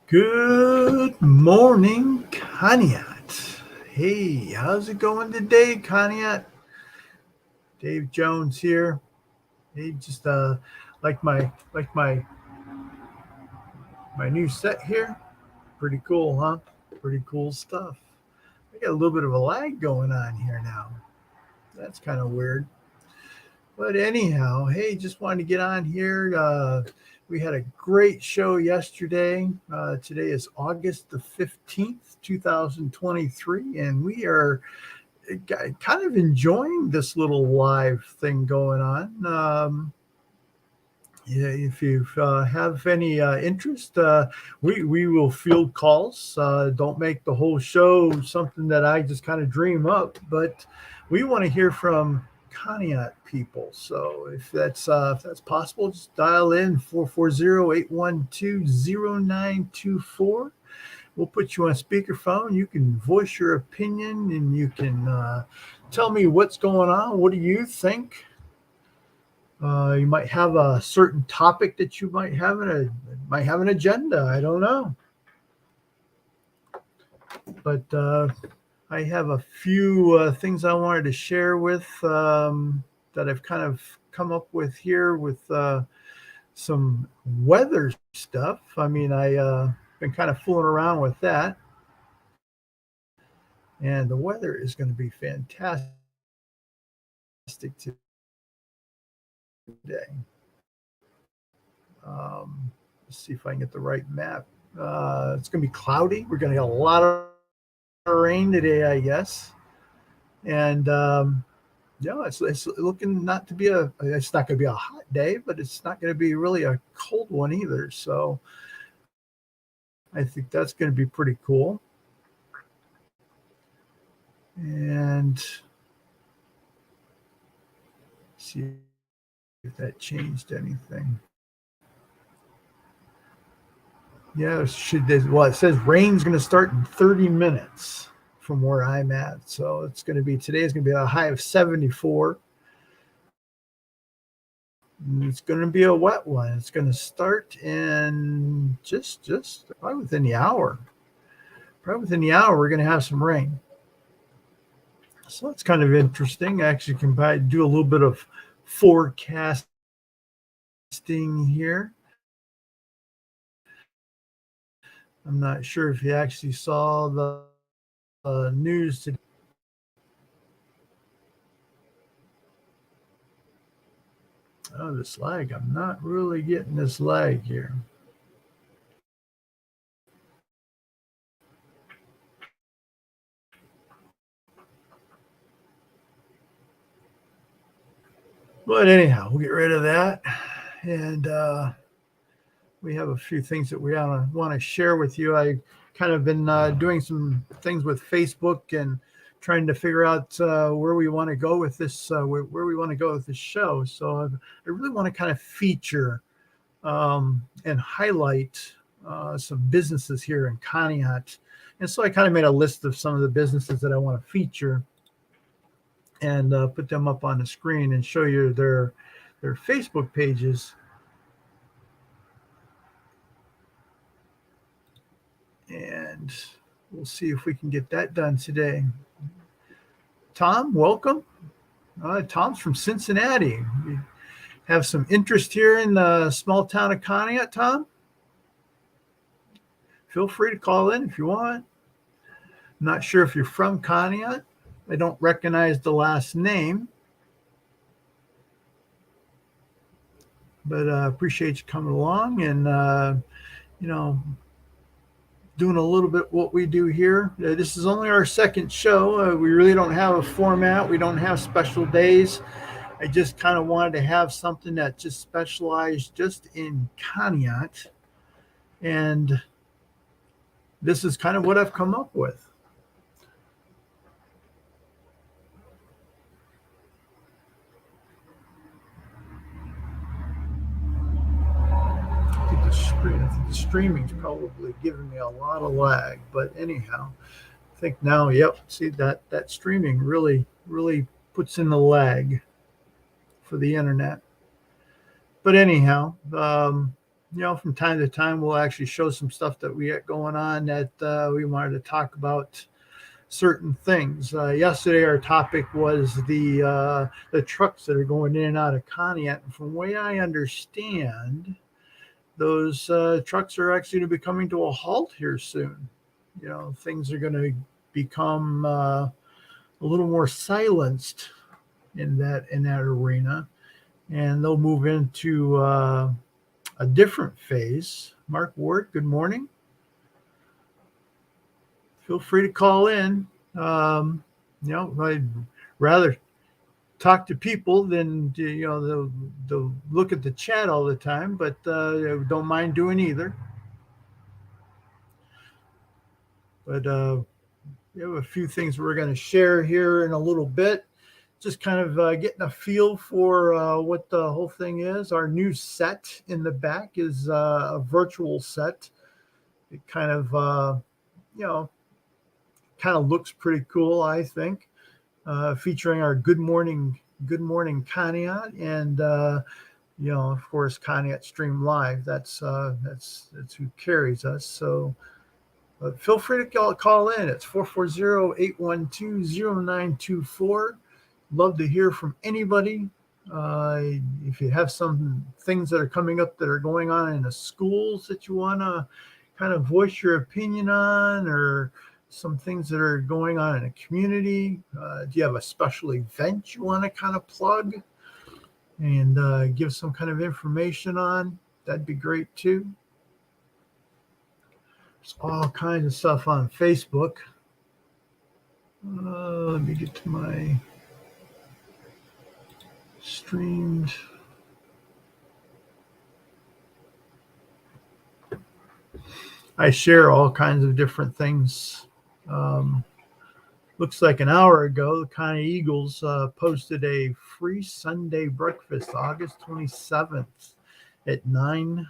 Good morning, Conneaut. Hey, how's it going today, Conneaut? Dave Jones here. Hey, just like my new set here. Pretty cool, huh? Pretty cool stuff. I got a little bit of a lag going on here now. That's kind of weird. But anyhow, hey, just wanted to get on here. We had a great show yesterday. Today is August the 15th, 2023, and we are kind of enjoying this little live thing going on. Yeah, if you have any interest, we will field calls. Don't make the whole show something that I just kind of dream up, but we want to hear from Conneaut people. So if that's possible, just dial in 440-812-0924. We'll put you on speakerphone. You can voice your opinion and you can tell me what's going on. What do you think? You might have a certain topic that you might have an agenda. I don't know, but I have a few things I wanted to share with that I've kind of come up with here with some weather stuff. I mean, I been kind of fooling around with that, and the weather is going to be fantastic today. Let's see if I can get the right map. It's going to be cloudy. We're going to get a lot of rain today, I guess. And yeah, it's looking not to be it's not going to be a hot day, but it's not going to be really a cold one either. So I think that's going to be pretty cool. And see if that changed anything. Yeah, it says rain's going to start in 30 minutes from where I'm at. So today is going to be a high of 74. And it's going to be a wet one. It's going to start in just probably within the hour. Probably within the hour, we're going to have some rain. So it's kind of interesting. I actually can do a little bit of forecasting here. I'm not sure if you actually saw the news today. Oh, this lag. I'm not really getting this lag here. But anyhow, we'll get rid of that. And we have a few things that we want to share with you. I kind of been doing some things with Facebook and trying to figure out where we want to go with this, where we want to go with this show. So I really want to kind of feature and highlight some businesses here in Conneaut. And so I kind of made a list of some of the businesses that I want to feature and put them up on the screen and show you their Facebook pages. And we'll see if we can get that done today. Tom, welcome. Tom's from Cincinnati. We have some interest here in the small town of Conneaut, Tom. Feel free to call in if you want. I'm not sure if you're from Conneaut. I don't recognize the last name. But appreciate you coming along and, doing a little bit what we do here. This is only our second show. We really don't have a format. We don't have special days. I just kind of wanted to have something that just specialized just in Conneaut. And this is kind of what I've come up with. I think the streaming's probably giving me a lot of lag. But anyhow, I think now, yep, see that streaming really puts in the lag for the internet. But anyhow, from time to time, we'll actually show some stuff that we got going on that we wanted to talk about certain things. Yesterday, our topic was the trucks that are going in and out of Conneaut. And from the way I understand, those trucks are actually going to be coming to a halt here soon. Things are going to become a little more silenced in that arena, and they'll move into a different phase. Mark Ward, good morning. Feel free to call in. I'd rather talk to people than they'll look at the chat all the time, but don't mind doing either. But we have a few things we're going to share here in a little bit. Just kind of getting a feel for what the whole thing is. Our new set in the back is a virtual set. It kind of looks pretty cool, I think, featuring our Good Morning Conneaut and of course Conneaut Stream Live. That's who carries us. So feel free to call in. It's 440-812-0924. Love to hear from anybody. If you have some things that are coming up that are going on in the schools that you want to kind of voice your opinion on, or some things that are going on in a community, do you have a special event you want to kind of plug and give some kind of information on? That'd be great too. There's all kinds of stuff on Facebook. Let me get to my streamed. I share all kinds of different things. Looks like an hour ago, the Conneaut Eagles posted a free Sunday breakfast, August 27th at 9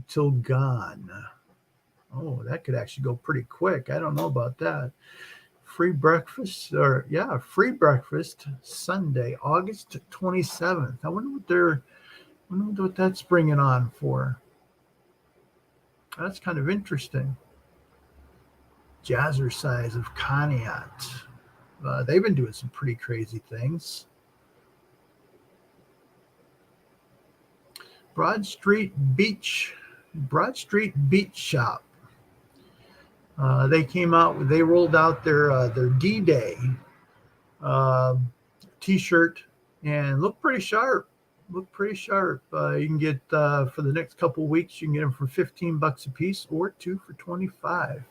till gone. Oh, that could actually go pretty quick. I don't know about that. Free breakfast Sunday, August 27th. I wonder what that's bringing on for. That's kind of interesting. Jazzercise of Conneaut. They've been doing some pretty crazy things. Broad Street Beach Shop. They rolled out their D-Day T-shirt and look pretty sharp. You can get for the next couple of weeks. You can get them for $15 a piece, or 2 for $25.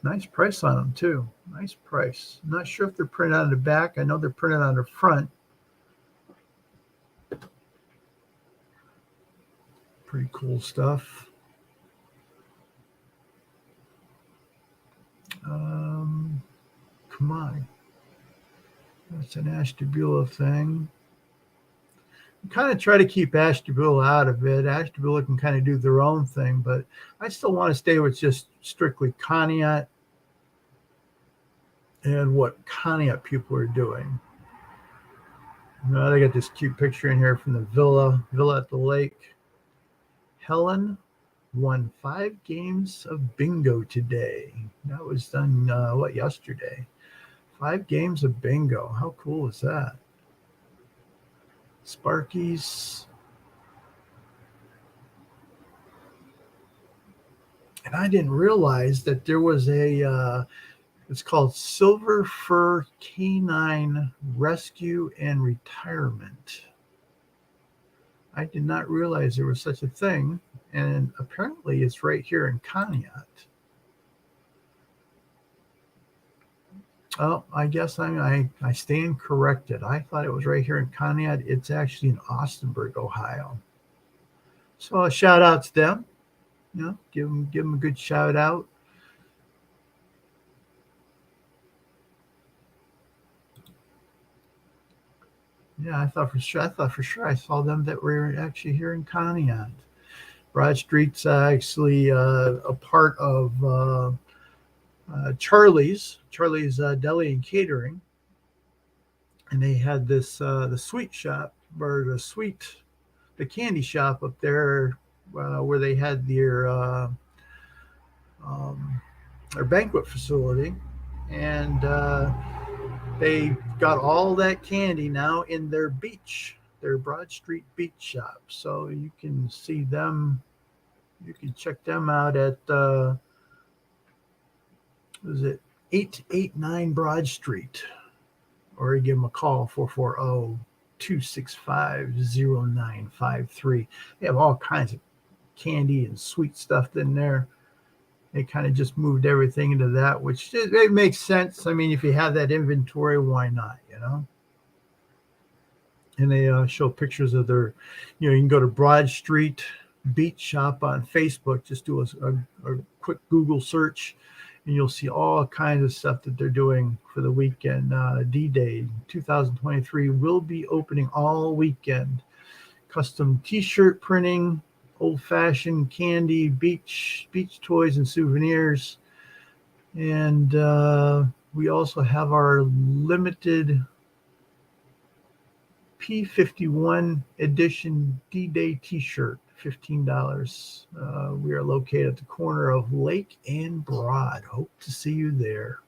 Nice price on them too. Nice price. I'm not sure if they're printed on the back. I know they're printed on the front. Pretty cool stuff. Come on. That's an Ashtabula thing. Kind of try to keep Ashtabula out of it. Ashtabula can kind of do their own thing, but I still want to stay with just strictly Conneaut and what Conneaut people are doing. They got this cute picture in here from the villa at the lake. Helen won 5 games of bingo today. That was done yesterday? 5 games of bingo. How cool is that? Sparky's. And I didn't realize that there was it's called Silver Fur Canine Rescue and Retirement. I did not realize there was such a thing, and apparently it's right here in Conneaut. Oh, I guess I stand corrected. I thought it was right here in Conneaut. It's actually in Austinburg, Ohio. So a shout out to them. Give them a good shout out. Yeah, I thought for sure I saw them that were actually here in Conneaut. Broad Street's actually a part of Charlie's Deli and Catering, and they had this the sweet shop, or the candy shop up there where they had um, their banquet facility, and they got all that candy now in their Broad Street beach shop. So you can see them. You can check them out at was it 889 Broad Street, or you give them a call 440-265-0953. They have all kinds of candy and sweet stuff in there. They kind of just moved everything into that, which it makes sense. I mean, if you have that inventory, why not, you know? And they show pictures of you can go to Broad Street Beach Shop on Facebook. Just do a quick Google search, and you'll see all kinds of stuff that they're doing for the weekend. D-Day 2023 will be opening all weekend. Custom T-shirt printing, old-fashioned candy, beach toys and souvenirs, and we also have our limited P51 edition D-Day T-shirt, $15. We are located at the corner of Lake and Broad. Hope to see you there.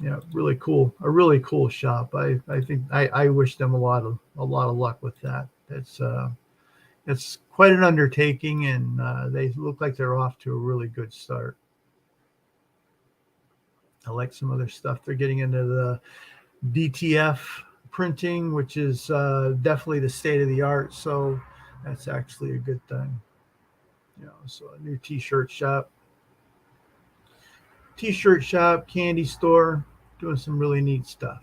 Yeah, really cool. A really cool shop. I think I wish them a lot of luck with that. It's quite an undertaking, and they look like they're off to a really good start. I like some other stuff. They're getting into the DTF printing, which is definitely the state of the art. So that's actually a good thing. So a new t-shirt shop, candy store, doing some really neat stuff.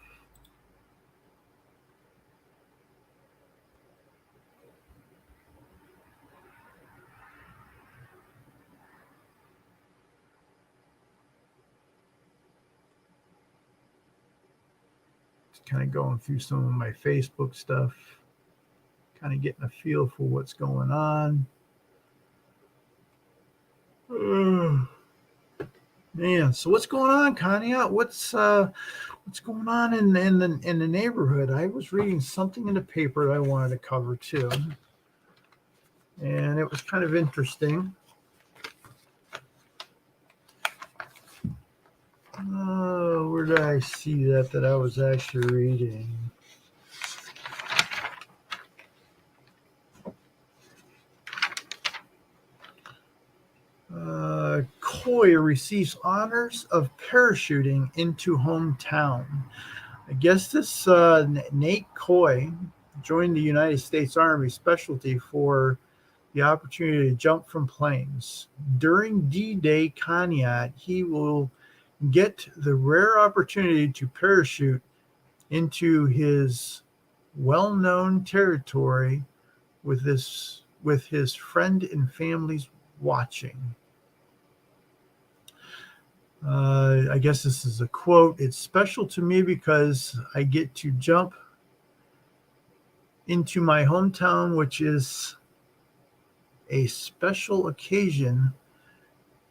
Just kind of going through some of my Facebook stuff, kind of getting a feel for what's going on. Man, so what's going on, Conneaut? What's going on in the neighborhood? I was reading something in the paper that I wanted to cover too, and it was kind of interesting. Where did I see that I was actually reading? Coy receives honors of parachuting into hometown. I guess this Nate Coy joined the United States Army Specialty for the opportunity to jump from planes. During D-Day Conneaut, he will get the rare opportunity to parachute into his well-known territory with his friend and families watching. I guess this is a quote. It's special to me because I get to jump into my hometown, which is a special occasion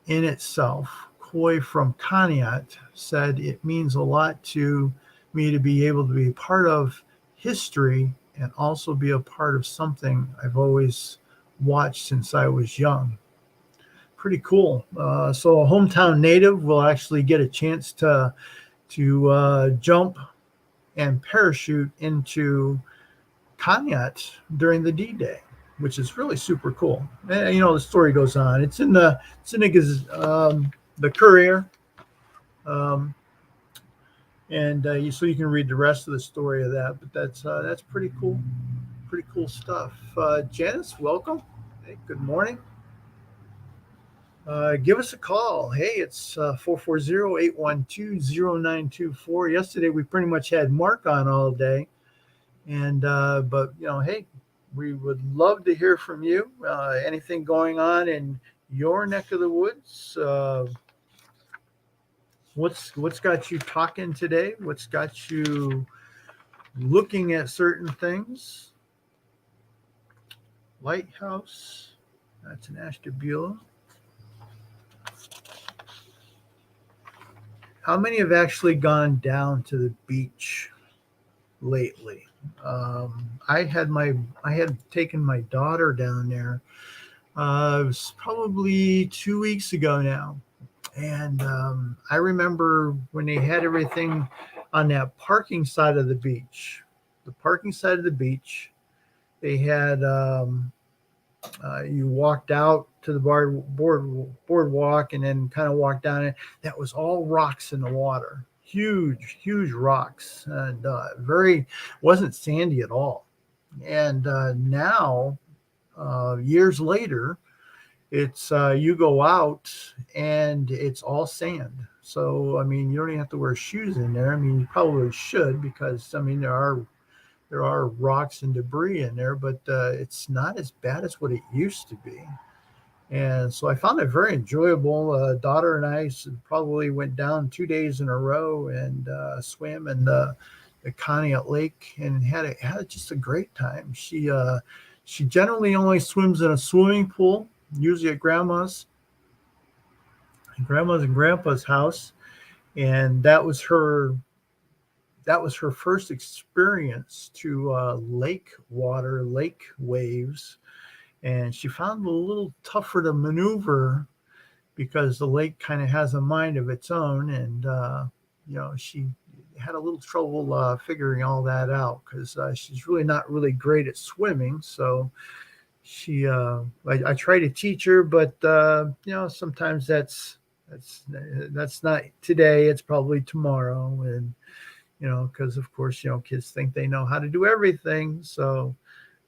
in itself. Coy from Conneaut said it means a lot to me to be able to be part of history and also be a part of something I've always watched since I was young. Pretty cool. So a hometown native will actually get a chance to jump and parachute into Conneaut during the D-Day, which is really super cool. And, the story goes on. It's in the Courier, and so you can read the rest of the story of that. But that's pretty cool. Pretty cool stuff. Janice, welcome. Hey, good morning. Give us a call. Hey, it's 440-812-0924. Yesterday we pretty much had Mark on all day, and but hey, we would love to hear from you. Anything going on in your neck of the woods? What's got you talking today? What's got you looking at certain things? Lighthouse. That's an Ashtabula. How many have actually gone down to the beach lately. I had taken my daughter down there. It was probably 2 weeks ago now, and I remember when they had everything on that parking side of the beach. The parking side of the beach, they had you walked out to the boardwalk and then kind of walked down it. That was all rocks in the water, huge rocks, and very wasn't sandy at all. And now, years later, it's you go out and it's all sand. So I mean, you don't even have to wear shoes in there. I mean, you probably should, because I mean there are rocks and debris in there, but it's not as bad as what it used to be. And so I found it very enjoyable. Daughter and I probably went down 2 days in a row and swam in the Conneaut Lake and had just a great time. She generally only swims in a swimming pool, usually at grandma's and grandpa's house, and that was her first experience to lake water, lake waves, and she found it a little tougher to maneuver because the lake kind of has a mind of its own, and she had a little trouble figuring all that out because she's really not really great at swimming. So I try to teach her, but sometimes that's not today. It's probably tomorrow, and because of course, kids think they know how to do everything. So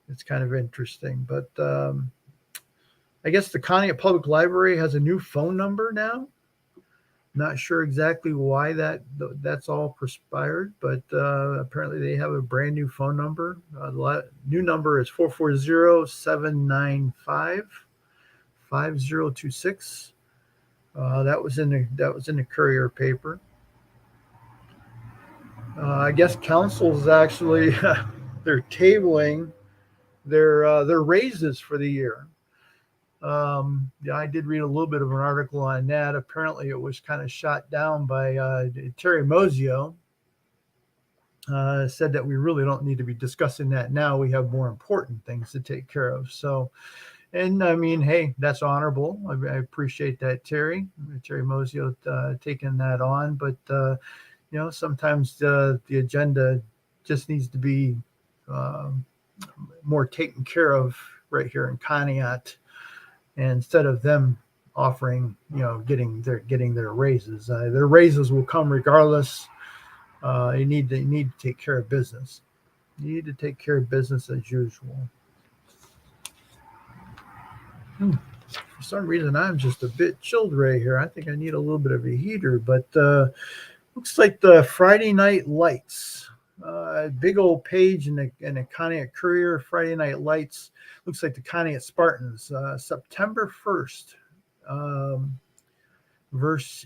it's kind of interesting. But I guess the Conneaut Public Library has a new phone number now. Not sure exactly why that's all perspired, but apparently they have a brand new phone number. The new number is 440-795-5026. That was in the Courier paper. I guess council's actually they're tabling their raises for the year. Yeah, I did read a little bit of an article on that. Apparently, it was kind of shot down by Terry Mozio. Said that we really don't need to be discussing that now. We have more important things to take care of. So, and I mean, hey, that's honorable. I appreciate that, Terry Mozio taking that on. But sometimes the agenda just needs to be more taken care of right here in Conneaut, and instead of them offering, getting their raises. Their raises will come regardless. You need to take care of business. You need to take care of business as usual. For some reason, I'm just a bit chilled right here. I think I need a little bit of a heater, but looks like the Friday Night Lights, big old page in the Conneaut Courier. Friday Night Lights looks like the Conneaut Spartans, September 1st, versus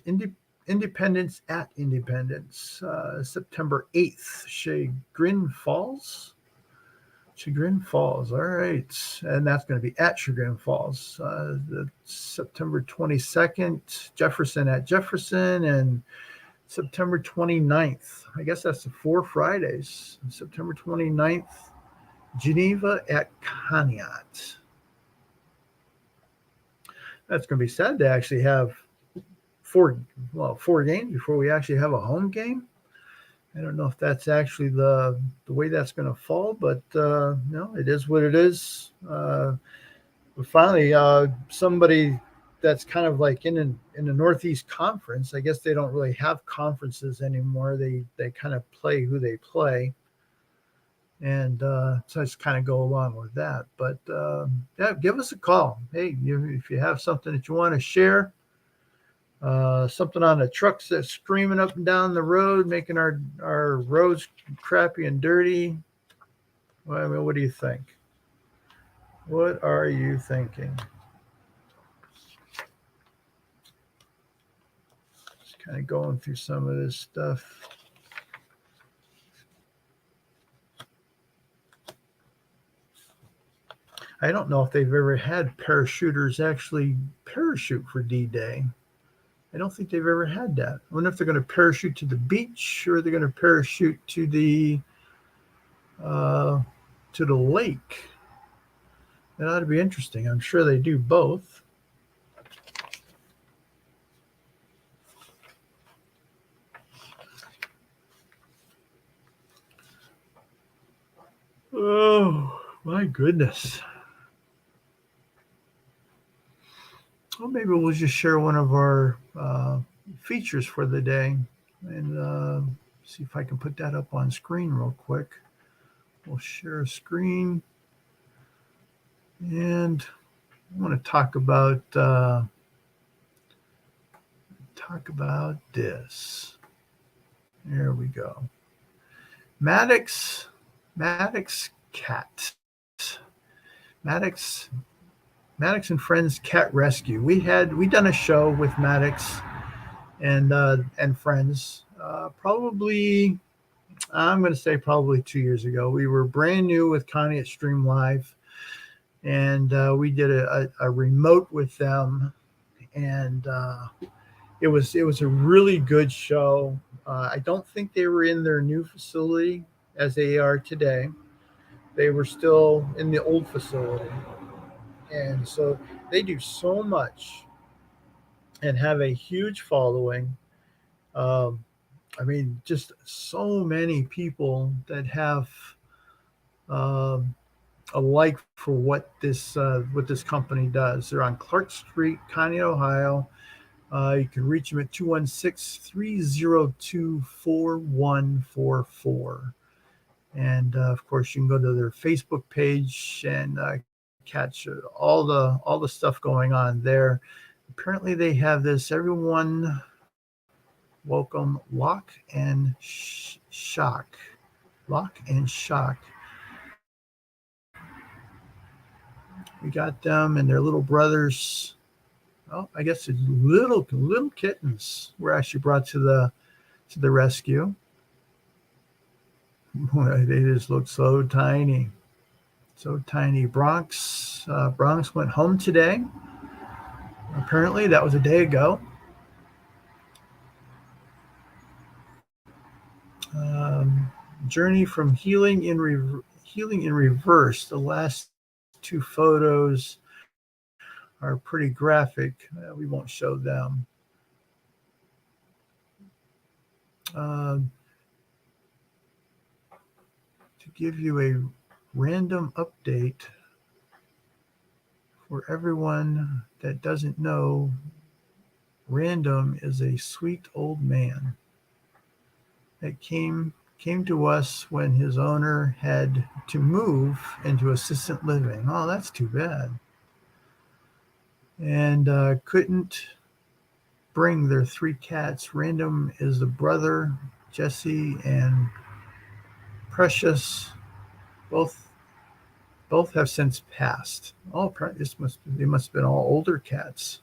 Independence at Independence, September 8th, Chagrin Falls. All right, and that's going to be at Chagrin Falls. The September 22nd, Jefferson at Jefferson, and September 29th. I guess that's the 4 Fridays. September 29th, Geneva at Conneaut. That's going to be sad to actually have four games before we actually have a home game. I don't know if that's actually the way that's going to fall, but it is what it is. But finally, somebody that's kind of like in the Northeast Conference. I guess they don't really have conferences anymore. They kind of play who they play, and so I just kind of go along with that. But yeah, give us a call. Hey, if you have something that you want to share, something on the trucks that's screaming up and down the road, making our roads crappy and dirty. Well, I mean, what do you think? What are you thinking? Just kind of going through some of this stuff. I don't know if they've ever had parachuters actually parachute for D-Day. I don't think they've ever had that. I wonder if they're going to parachute to the beach or they're going to parachute to the to the lake. That ought to be interesting. I'm sure they do both. Oh, my goodness. Well, maybe we'll just share one of our features for the day and see if I can put that up on screen real quick. We'll share a screen and I want to talk about this. There we go. Maddox Cat. Maddox and Friends Cat Rescue. We done a show with Maddox and Friends. Probably I'm going to say probably 2 years ago. We were brand new with Conneaut Stream Live, and we did a remote with them, and it was a really good show. I don't think they were in their new facility as they are today. They were still in the old facility, and so they do so much and have a huge following. Um, I mean, just so many people that have um, a like for what this company does. They're on Clark Street, Conneaut, Ohio. You can reach them at 216-302-4144. And of course, you can go to their Facebook page and catch all the stuff going on there. Apparently, they have this everyone welcome lock and shock. Lock and shock. We got them and their little brothers. Oh, I guess it's little kittens were actually brought to the rescue. They just look so tiny, so tiny. Bronx went home today. Apparently, that was a day ago. Journey from healing in reverse. The last two photos are pretty graphic. We won't show them. To give you a random update for everyone that doesn't know, Random is a sweet old man that came to us when his owner had to move into assisted living. Oh, that's too bad. And couldn't bring their three cats. Random is the brother, Jesse and Precious. Both have since passed. Oh, they must have been all older cats.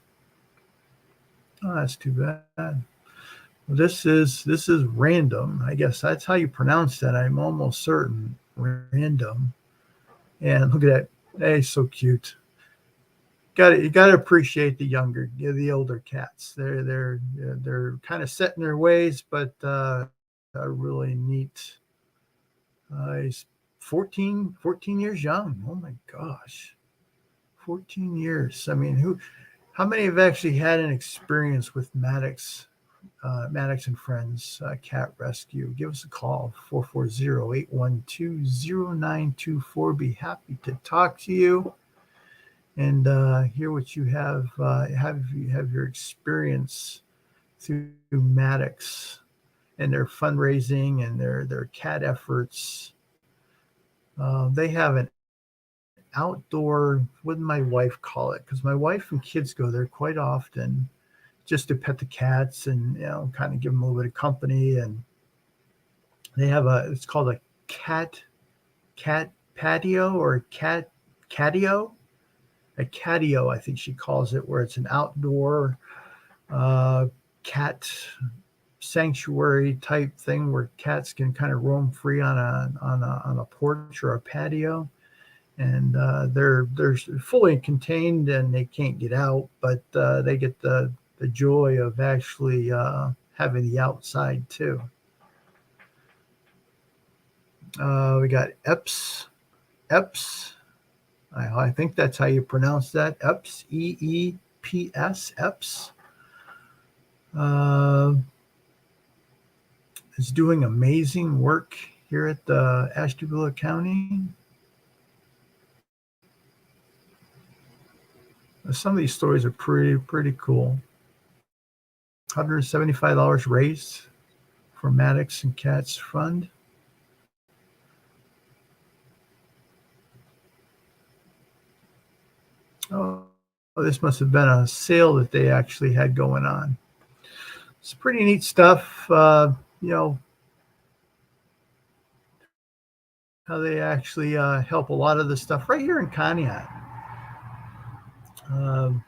Oh, that's too bad. Well, this is Random. I guess that's how you pronounce that. I'm almost certain. Random. And look at that. Hey, so cute. You got to appreciate the older cats. They're kind of set in their ways, but are really neat. He's 14 years young. Oh my gosh, 14 years. I mean, how many have actually had an experience with Maddox and Friends Cat Rescue? Give us a call, 440-812-0924. Be happy to talk to you and hear what you have your experience through Maddox and their fundraising and their cat efforts. They have an outdoor, what did my wife call it? Because my wife and kids go there quite often just to pet the cats and kind of give them a little bit of company. And they have it's called a cat patio or a catio. A catio, I think she calls it, where it's an outdoor cat sanctuary type thing where cats can kind of roam free on a porch or a patio, and they're fully contained and they can't get out, but they get the joy of actually having the outside too. We got Eps. I think that's how you pronounce that. Eps, EEPS, Eps. Uh, is doing amazing work here at the Ashtabula County. Some of these stories are pretty cool. $175 raised for Maddox and Cats Fund. Oh, this must have been a sale that they actually had going on. It's pretty neat stuff. You know, how they actually help a lot of the stuff right here in Conneaut. Um,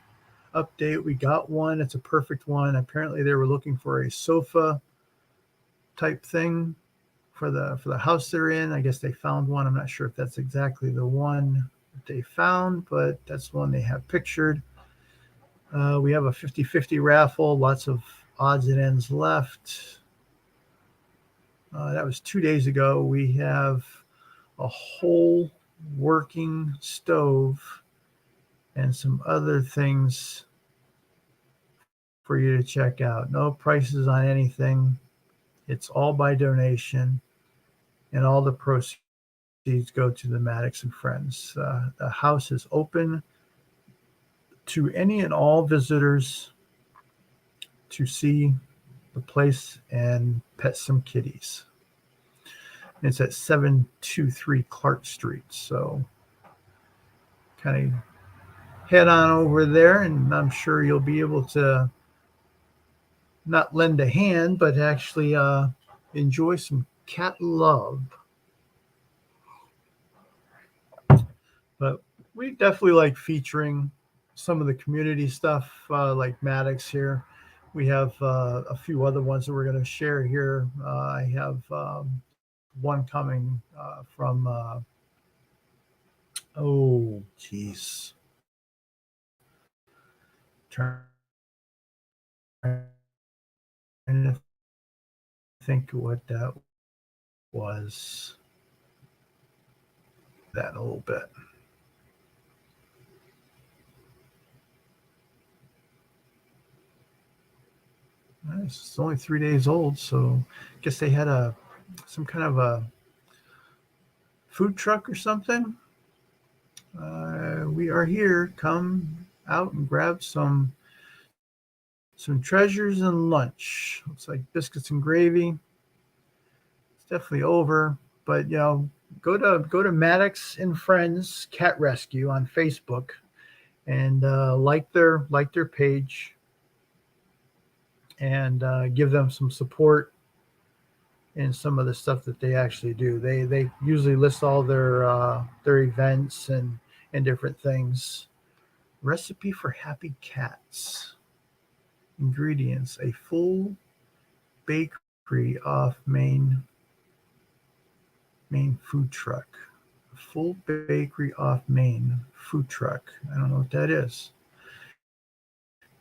Update, we got one. It's a perfect one. Apparently, they were looking for a sofa type thing for the house they're in. I guess they found one. I'm not sure if that's exactly the one that they found, but that's the one they have pictured. We have a 50-50 raffle. Lots of odds and ends left. That was 2 days ago. We have a whole working stove and some other things for you to check out. No prices on anything. It's all by donation, and all the proceeds go to the Maddox and Friends. The house is open to any and all visitors to see the place and pet some kitties. It's at 723 Clark Street. So kind of head on over there, and I'm sure you'll be able to not lend a hand, but actually enjoy some cat love. But we definitely like featuring some of the community stuff like Maddox here. We have a few other ones that we're going to share here. I have one coming from, oh, geez. Trying to think what that was. That a little bit. It's only 3 days old, so I guess they had some kind of a food truck or something. We are here. Come out and grab some treasures and lunch. Looks like biscuits and gravy. It's definitely over, but go to Maddox and Friends Cat Rescue on Facebook and like their page and give them some support in some of the stuff that they actually do. They usually list all their events and different things. Recipe for happy cats. Ingredients: a full bakery off main food truck. A full bakery off main food truck. I don't know what that is.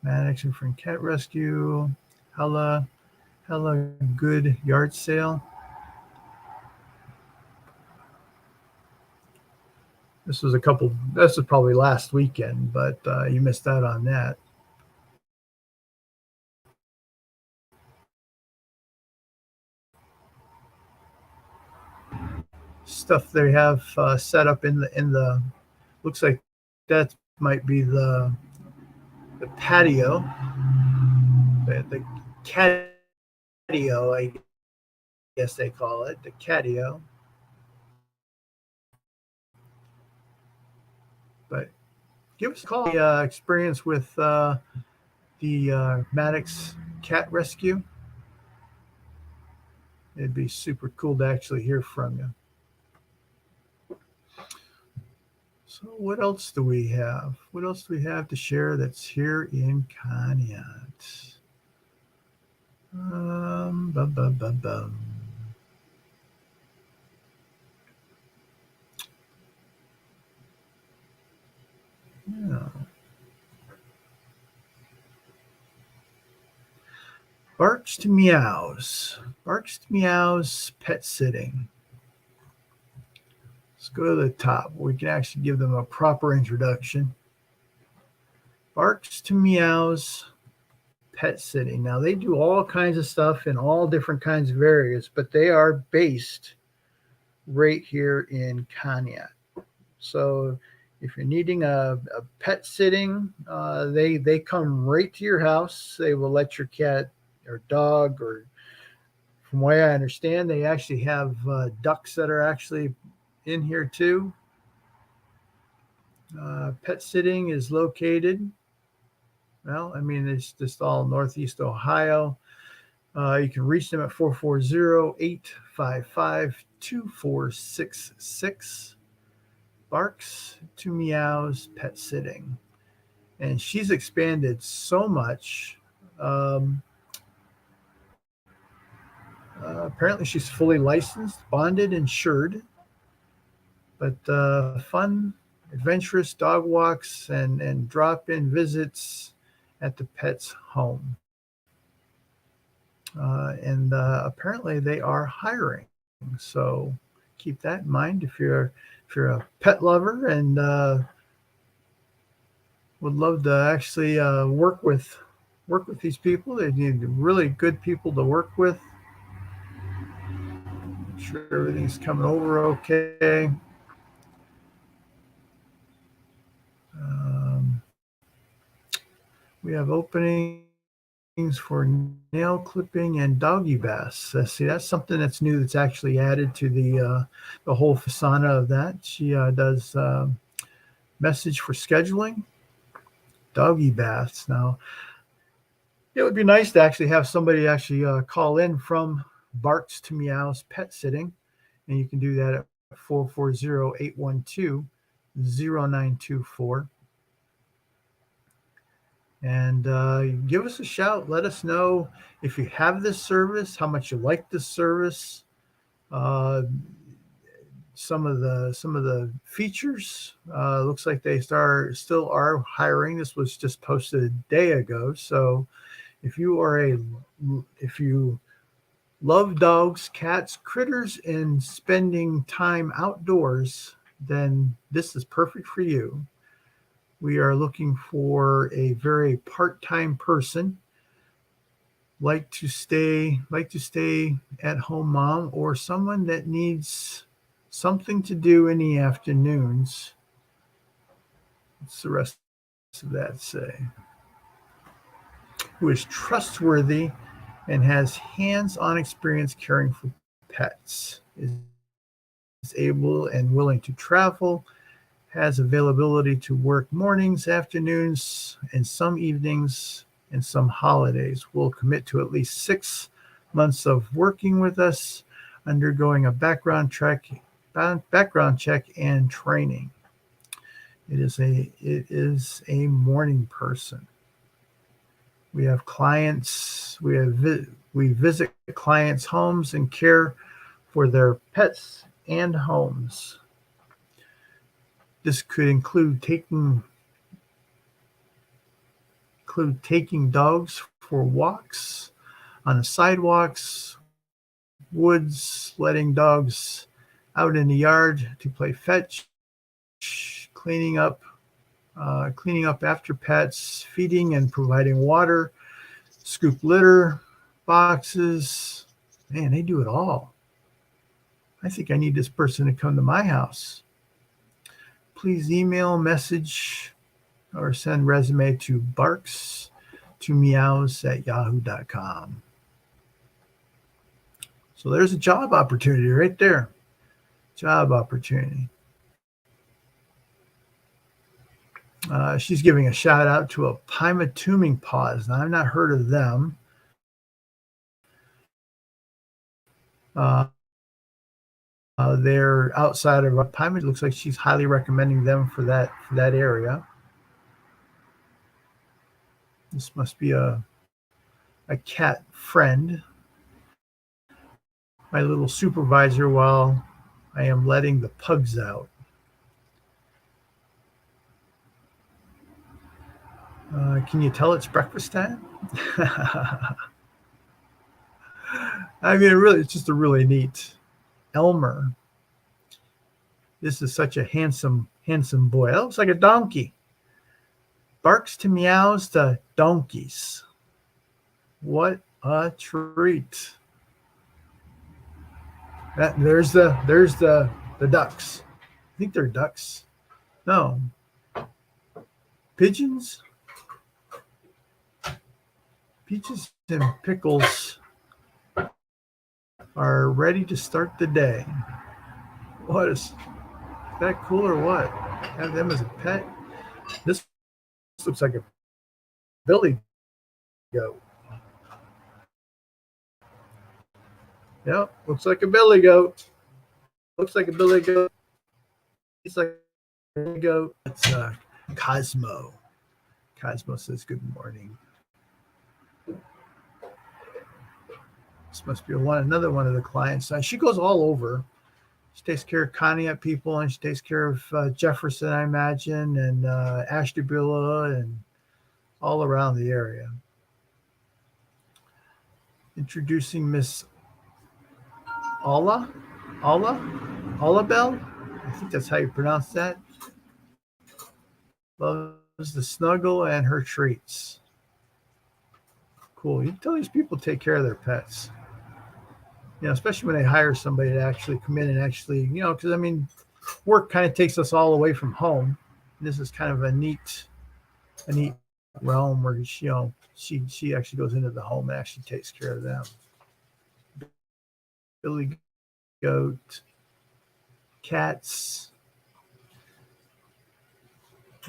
Maddox and Friend Cat Rescue. Hella good yard sale. This was probably last weekend, but you missed out on that. Stuff they have set up in the looks like that might be the patio, the catio, I guess they call it the catio. But give us a call. Experience with the Maddox Cat Rescue. It'd be super cool to actually hear from you. So what else do we have? What else do we have to share that's here in Conneaut? Bum, bum, bum, bum. Yeah. Barks to Meows. Barks to Meows pet sitting. Let's go to the top. We can actually give them a proper introduction. Barks to Meows Pet Sitting. Now, they do all kinds of stuff in all different kinds of areas, but they are based right here in Conneaut. So if you're needing a pet sitting, they come right to your house. They will let your cat or dog, or from what I understand, they actually have ducks that are actually in here too. Pet sitting is located, well, I mean, it's just all Northeast Ohio. You can reach them at 440-855-2466. Barks to Meows Pet Sitting. And she's expanded so much. Um, Apparently, she's fully licensed, bonded, insured. But fun, adventurous dog walks and drop in visits at the pet's home. And apparently, they are hiring. So keep that in mind if you're a pet lover and would love to actually work with these people. They need really good people to work with. Make sure everything's coming over okay. Um, we have openings for nail clipping and doggy baths. See, that's something that's new that's actually added to the whole facade of that. She does message for scheduling, doggy baths. Now, it would be nice to actually have somebody actually call in from Barks to Meows Pet Sitting, and you can do that at 440-812-0924. And give us a shout. Let us know if you have this service, how much you like this service, uh, some of the features. Looks like they still are hiring. This was just posted a day ago. So if you love dogs, cats, critters, and spending time outdoors, then this is perfect for you. We are looking for a very part-time person, like to stay at home mom, or someone that needs something to do in the afternoons. What's the rest of that say? Who is trustworthy and has hands-on experience caring for pets, is able and willing to travel, has availability to work mornings, afternoons, and some evenings and some holidays. Will commit to at least 6 months of working with us, undergoing a background check and training. It is a morning person. We have clients. We visit clients' homes and care for their pets and homes. This could include taking dogs for walks on the sidewalks, woods, letting dogs out in the yard to play fetch, cleaning up after pets, feeding and providing water, scoop litter boxes. Man, they do it all. I think I need this person to come to my house. Please email, message, or send resume to barks2meows@yahoo.com. So there's a job opportunity right there. Job opportunity. She's giving a shout out to a Pymatuming Paws. Now, I've not heard of them. They're outside of Pyma. It looks like she's highly recommending them for that area. This must be a cat friend. My little supervisor while I am letting the pugs out. Can you tell it's breakfast time? I mean, it's just a really neat Elmer. This is such a handsome boy. That looks like a donkey. Barks to meows to donkeys. What a treat. There's the ducks. I think they're ducks. No, pigeons. Peaches and pickles are ready to start the day. What is that cool or what? Have them as a pet. This looks like a billy goat. Yep, looks like a billy goat. Looks like a billy goat. It's like a billy goat. It's Cosmo. Cosmo says good morning. This must be another one of the clients. She goes all over. She takes care of Conneaut people, and she takes care of Jefferson, I imagine, and Ashtabula, and all around the area. Introducing Miss Alla Bell. I think that's how you pronounce that. Loves the snuggle and her treats. Cool. You can tell these people take care of their pets. Especially when they hire somebody to actually come in and actually, because I mean, work kind of takes us all away from home. This is kind of a neat realm where she actually goes into the home and actually takes care of them. Billy goat, cats.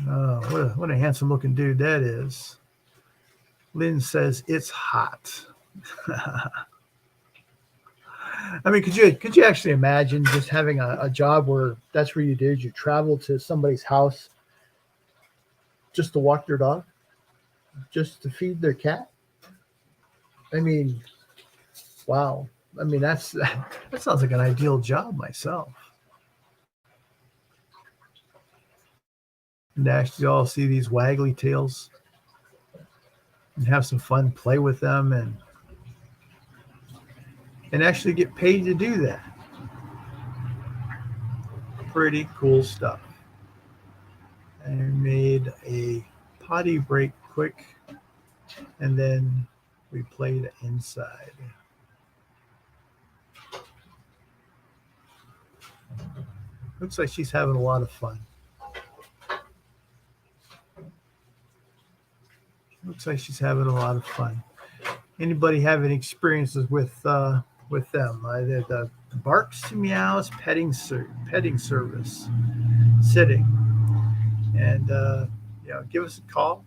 Oh, what a handsome looking dude that is. Lynn says it's hot. I mean, could you actually imagine just having a job where that's where you did? You travel to somebody's house just to walk their dog, just to feed their cat. I mean, wow. I mean, that sounds like an ideal job myself. And to actually all see these waggly tails and have some fun, play with them, and actually get paid to do that. Pretty cool stuff. I made a potty break quick, and then we played inside. Looks like she's having a lot of fun. Looks like she's having a lot of fun. Anybody have any experiences with them? The barks to meows petting service, sitting, and give us a call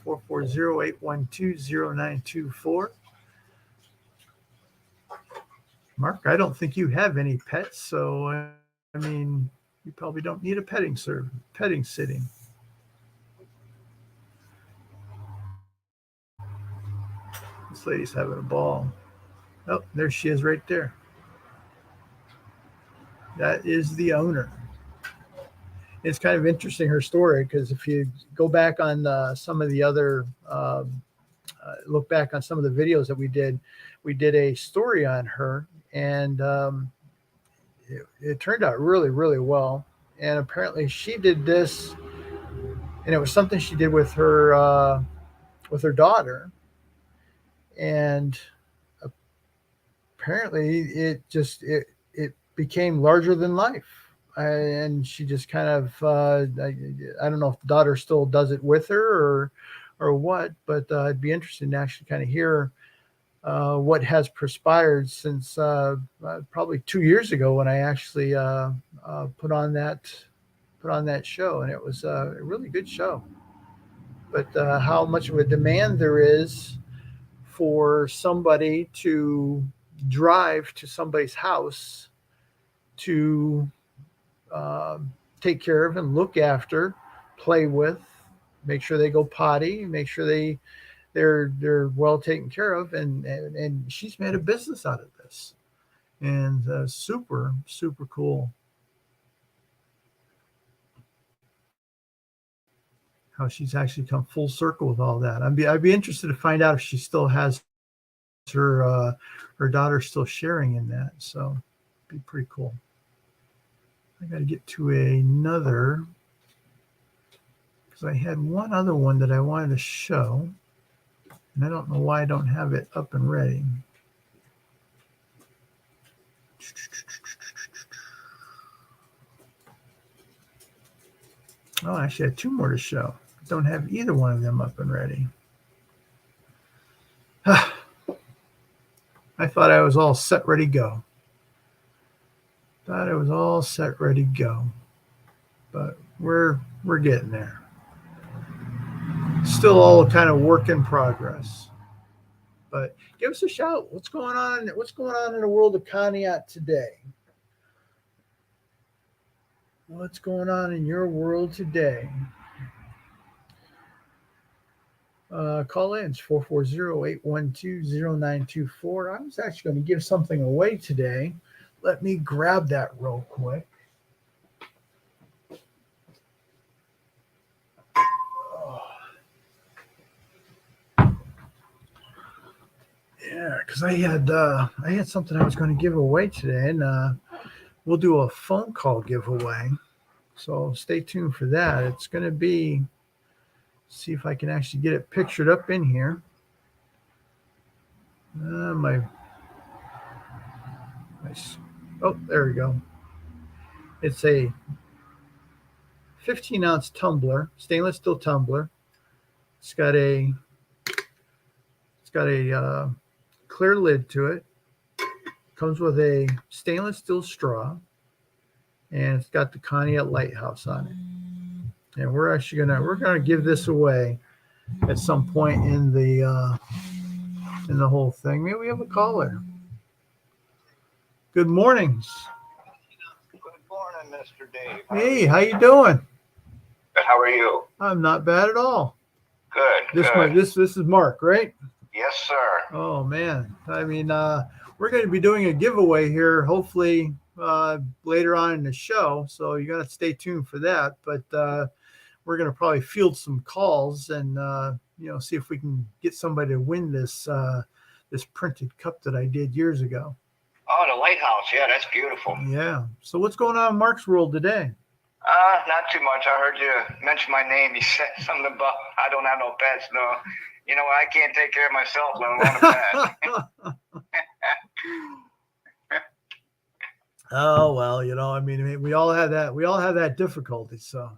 440-812-0924. Mark, I don't think you have any pets, so I mean, you probably don't need a petting sitting. This lady's having a ball. Oh, there she is right there. That is the owner. It's kind of interesting, her story, because if you go back on some of the other, look back on some of the videos that we did a story on her, and it turned out really, really well. And apparently she did this, and it was something she did with her daughter, and apparently it became larger than life. And she just kind of I don't know if the daughter still does it with her or what, but it'd be interesting to actually kind of hear what has transpired since probably 2 years ago when I actually put on that show, and it was a really good show. But how much of a demand there is for somebody to drive to somebody's house to take care of and look after, play with, make sure they go potty, make sure they're well taken care of, and she's made a business out of this, and super cool how she's actually come full circle with all that. I'd be interested to find out if she still has her daughter still sharing in that. So it'd be pretty cool. I got to get to another, because I had one other one that I wanted to show, and I don't know why I don't have it up and ready. Oh, actually, I had two more to show. Don't have either one of them up and ready. I thought I was all set, ready, go. Thought I was all set, ready, go. But we're getting there. Still all kind of work in progress. But give us a shout. What's going on? What's going on in the world of Conneaut today? What's going on in your world today? Call in. It's 440-812-0924. I was actually going to give something away today. Let me grab that real quick. Yeah, because I had something I was going to give away today, and we'll do a phone call giveaway. So stay tuned for that. It's going to be, see if I can actually get it pictured up in here. Oh, there we go. It's a 15-ounce tumbler, stainless steel tumbler. It's got a clear lid to it. Comes with a stainless steel straw, and it's got the Conneaut lighthouse on it. And we're gonna give this away at some point in the whole thing. Maybe we have a caller. Good mornings. Good morning, Mr. Dave. Hey, how you doing? How are you? I'm not bad at all. Good. This is Mark, right? Yes, sir. Oh man, I mean, we're going to be doing a giveaway here, hopefully later on in the show. So you got to stay tuned for that. But we're going to probably field some calls and see if we can get somebody to win this printed cup that I did years ago. Oh, the lighthouse. Yeah, that's beautiful. Yeah. So what's going on in Mark's world today? Not too much. I heard you mention my name. You said something about I don't have no pets. No, I can't take care of myself, let alone a pet. Oh well, I mean, we all have that difficulty. So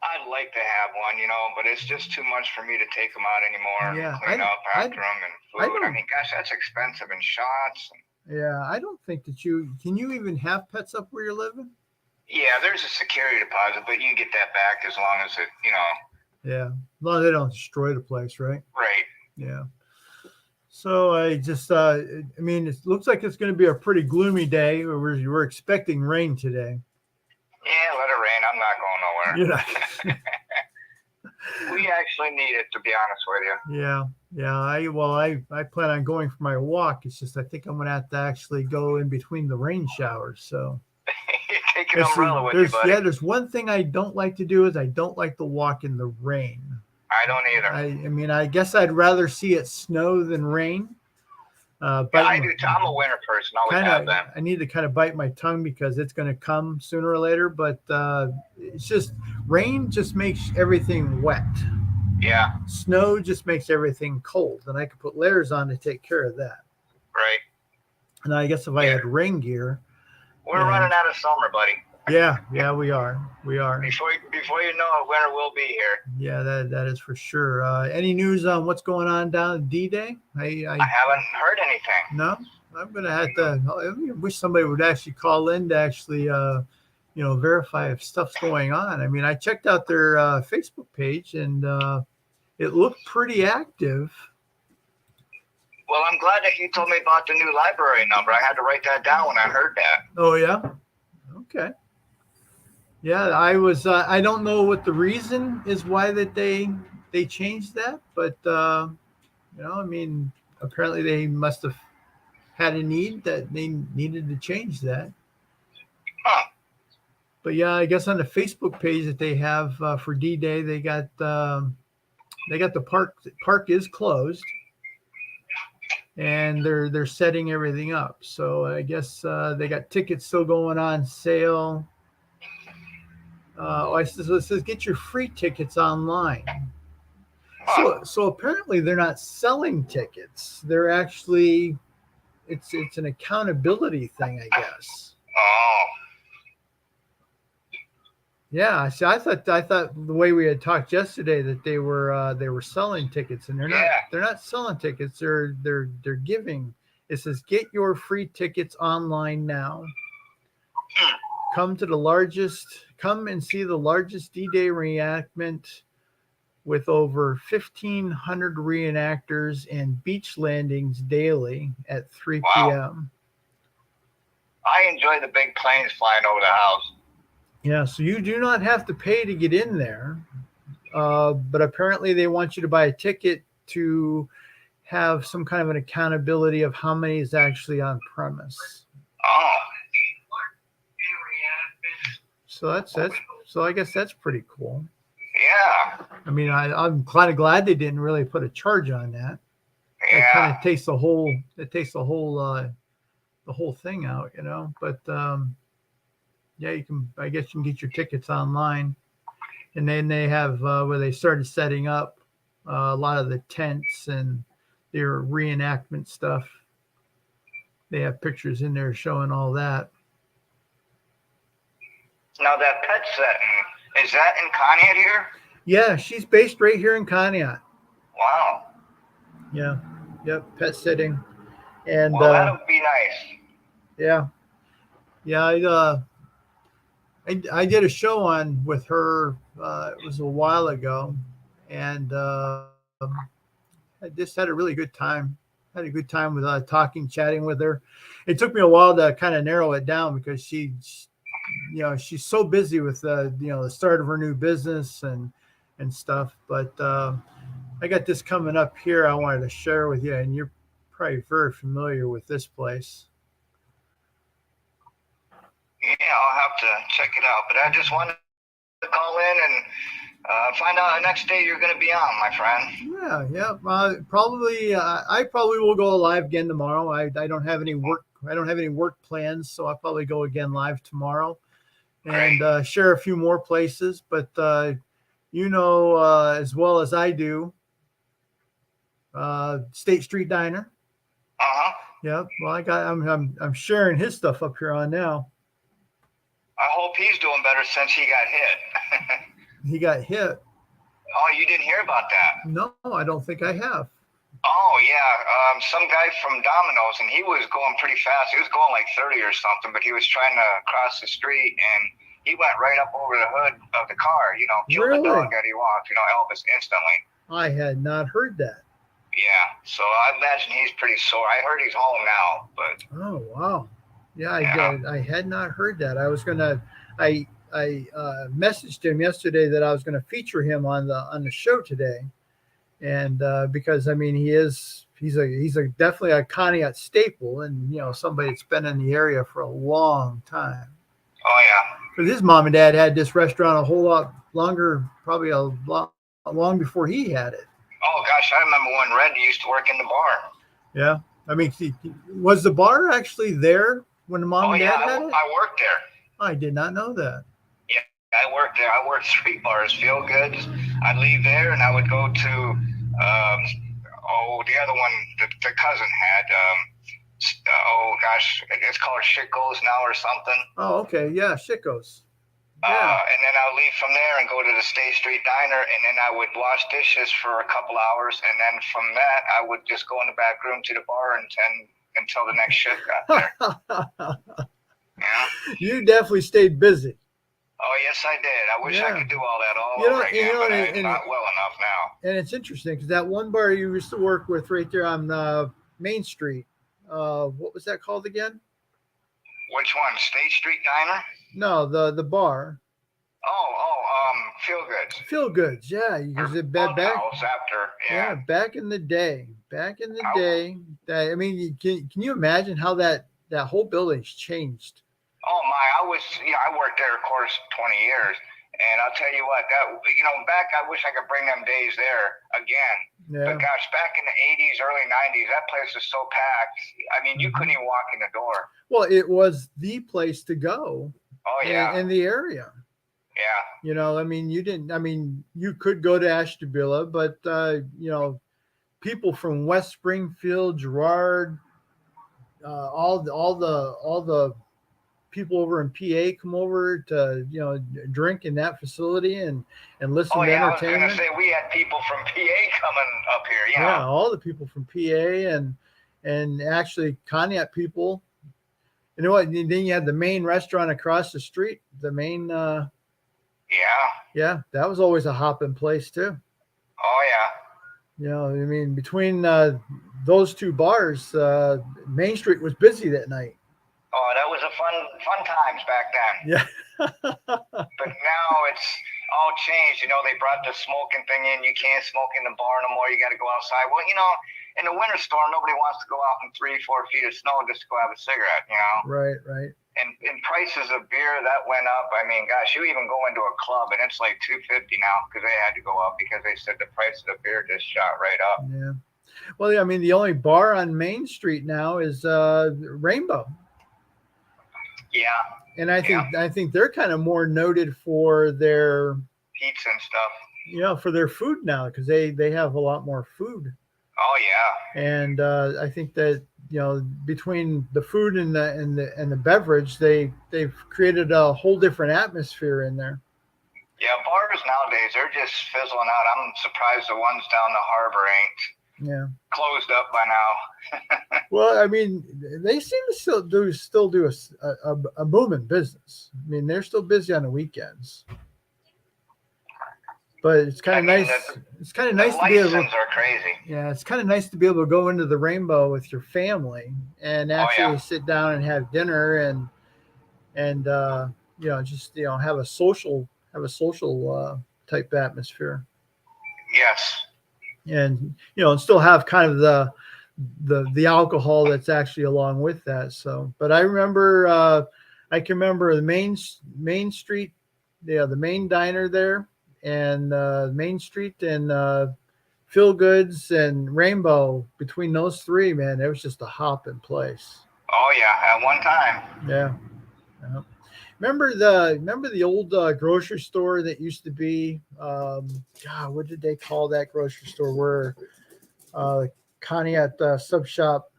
I'd like to have one, but it's just too much for me to take them out anymore. Yeah, and clean up after them and food. I mean, gosh, that's expensive and shots. Yeah, I don't think that can you even have pets up where you're living? Yeah, there's a security deposit, but you get that back as long as it, Yeah, as long as they don't destroy the place, right? Right. Yeah. So I just, I mean, it looks like it's going to be a pretty gloomy day. We're expecting rain today. Yeah, let it rain. I'm not going nowhere. Yeah. We actually need it, to be honest with you. Yeah. I plan on going for my walk. It's just I think I'm going to have to actually go in between the rain showers. So. Take an umbrella with you, buddy. Yeah, there's one thing I don't like to do is I don't like to walk in the rain. I don't either. I mean, I guess I'd rather see it snow than rain. But I do too. I'm a winter person. Always have been. I need to kind of bite my tongue because it's going to come sooner or later. But it's just rain just makes everything wet. Yeah. Snow just makes everything cold, and I could put layers on to take care of that. Right. And I guess if I had rain gear. We're running out of summer, buddy. Yeah, we are. Before you know it, winter will be here. Yeah, that is for sure. Any news on what's going on down at D-Day? I haven't heard anything. No, I'm gonna have to. I wish somebody would actually call in to actually, verify if stuff's going on. I mean, I checked out their Facebook page and it looked pretty active. Well, I'm glad that you told me about the new library number. I had to write that down when I heard that. Oh, yeah? Okay. Yeah, I was, I don't know what the reason is why that they changed that, but, I mean, apparently they must have had a need that they needed to change that. Huh. But yeah, I guess on the Facebook page that they have for D-Day, they got the park is closed. And they're setting everything up. So I guess they got tickets still going on sale. I said, so it says get your free tickets online. Huh. So apparently they're not selling tickets. They're actually it's an accountability thing, I guess. Oh, Yeah, see, I thought the way we had talked yesterday that they were selling tickets, and yeah. they're not selling tickets. They're giving. It says get your free tickets online now. Hmm. Come and see the largest D-Day reenactment with over 1,500 reenactors and beach landings daily at 3 Wow. p.m. I enjoy the big planes flying over the house. Yeah, so you do not have to pay to get in there, but apparently they want you to buy a ticket to have some kind of an accountability of how many is actually on premise. Oh, So that's so I guess that's pretty cool. yeah. I mean, I'm kind of glad they didn't really put a charge on that. It kind Yeah. of takes the whole thing out, you know. But yeah, you can. I guess you can get your tickets online, and then they have where they started setting up a lot of the tents and their reenactment stuff. They have pictures in there showing all that. Now that pet setting, is that in Conneaut here? Yeah, she's based right here in Conneaut. Wow. Yeah, yep, pet sitting, and Well, that'll be nice. yeah, yeah. I did a show on with her. It was a while ago, and I just had a really good time. Had a good time with talking, chatting with her. It took me a while to kind of narrow it down because she's so busy with the start of her new business and stuff. But I got this coming up here. I wanted to share with you, and you're probably very familiar with this place. Yeah, I'll have to check it out. But I just wanted to call in and find out the next day you're going to be on, my friend. Yeah, yeah. Probably. I probably will go live again tomorrow. I don't have any work. I don't have any work plans, so I'll probably go again live tomorrow and Great. share a few more places. But as well as I do, State Street Diner. Uh-huh. Yeah. Well, I'm sharing his stuff up here on now. I hope he's doing better since he got hit. He got hit. Oh, you didn't hear about that? No, I don't think I have. Oh, yeah. Some guy from Domino's, and he was going pretty fast. He was going like 30 or something, but he was trying to cross the street, and he went right up over the hood of the car, killed the Really? dog that he walked, Elvis instantly. I had not heard that. Yeah, so I imagine he's pretty sore. I heard he's home now, but Oh wow. Yeah, yeah. I had not heard that. I messaged him yesterday that I was gonna feature him on the show today, and because I mean he's a definitely a Conneaut staple, and somebody that's been in the area for a long time. Oh, yeah. Because his mom and dad had this restaurant a whole lot longer, probably a lot long before he had it. Oh, gosh, I remember when Red used to work in the bar. Yeah, I mean, was the bar actually there when the mom Oh, and yeah, dad had it? I worked there. I did not know that. Yeah, I worked there. I worked 3 bars, Feel Goods. I'd leave there, and I would go to, the other one the cousin had. Oh, gosh, it's called Shitgoes now or something. Oh, okay, yeah, Chico's. Yeah. And then I would leave from there and go to the State Street Diner, and then I would wash dishes for a couple hours, and then from that, I would just go in the back room to the bar until the next shift got there. Yeah. You definitely stayed busy. Oh, yes, I did. I wish I could do all that all You know- over again, you know, but and- I'm not well enough now. And it's interesting because that one bar you used to work with right there on Main Street, what was that called again? Which one? State Street Diner? No, the bar. Feel Goods. Feel Goods, yeah. Because it back House after, yeah. back in the day. Back in the Oh. day. I mean, can you imagine how that whole building's changed? Oh my, I worked there, of course, 20 years. And I'll tell you what, back, I wish I could bring them days there again. Yeah. But gosh, back in the 80s, early 90s, that place was so packed. I mean, you couldn't even walk in the door. Well, it was the place to go Oh, yeah. in the area. Yeah. You know, I mean, you could go to Ashtabula, but people from West Springfield, Girard, all the people over in PA come over to drink in that facility and listen Oh to yeah, I was gonna entertainment. say we had people from PA coming up here. You Yeah, know. all the people from PA and actually Conneaut people. You know what? And then you had the main restaurant across the street. The main, Yeah. yeah, that was always a hopping place too. Oh yeah. You know, I mean, between those two bars, Main Street was busy that night. Oh, that was a fun times back then. Yeah. But now it's all changed. You know, they brought the smoking thing in. You can't smoke in the bar no more. You got to go outside. Well, you know, in the winter storm, nobody wants to go out in 3-4 feet of snow just to go have a cigarette. You know. Right. Right. And prices of beer that went up. I mean, gosh, you even go into a club and it's like $2.50 now because they had to go up because they said the price of the beer just shot right up. Yeah. Well, I mean, the only bar on Main Street now is Rainbow. Yeah. And I think they're kind of more noted for their pizza and stuff. You know, for their food now because they have a lot more food. Oh yeah. And I think that between the food and the beverage, they've created a whole different atmosphere in there. Yeah, bars nowadays they're just fizzling out. I'm surprised the ones down the harbor ain't closed up by now. Well, I mean, they seem to still do a booming business. I mean, they're still busy on the weekends. But it's kind of nice. It's kind of nice to be able. Licenses are crazy. Yeah, it's kind of nice to be able to go into the Rainbow with your family and actually sit down and have dinner and just have a social type atmosphere. Yes. And and still have kind of the alcohol that's actually along with that. So, but I remember I can remember the Main Street, the main diner there. And Main Street and Phil Goods and Rainbow, between those three, man, it was just a hopping place. Oh yeah, at one time. Yeah. Remember the old grocery store that used to be? God, what did they call that grocery store? Where Conneaut sub shop.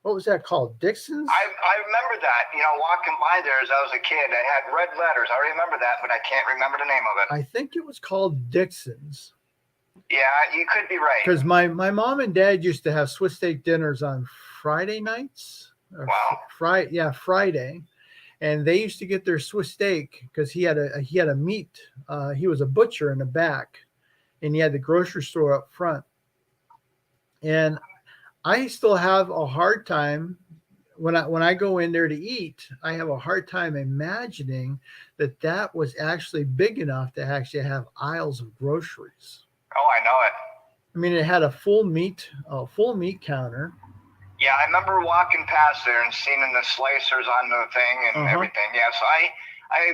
What was that called? Dixon's? I remember that, walking by there as I was a kid. I had red letters. I remember that, but I can't remember the name of it. I think it was called Dixon's. Yeah, you could be right. Because my mom and dad used to have Swiss steak dinners on Friday nights. Wow. Friday. And they used to get their Swiss steak because he had a meat. He was a butcher in the back, and he had the grocery store up front. And I still have a hard time when I go in there to eat. I have a hard time imagining that was actually big enough to actually have aisles of groceries. Oh, I know it. I mean, it had a full meat counter. Yeah, I remember walking past there and seeing the slicers on the thing and everything. Yeah, so I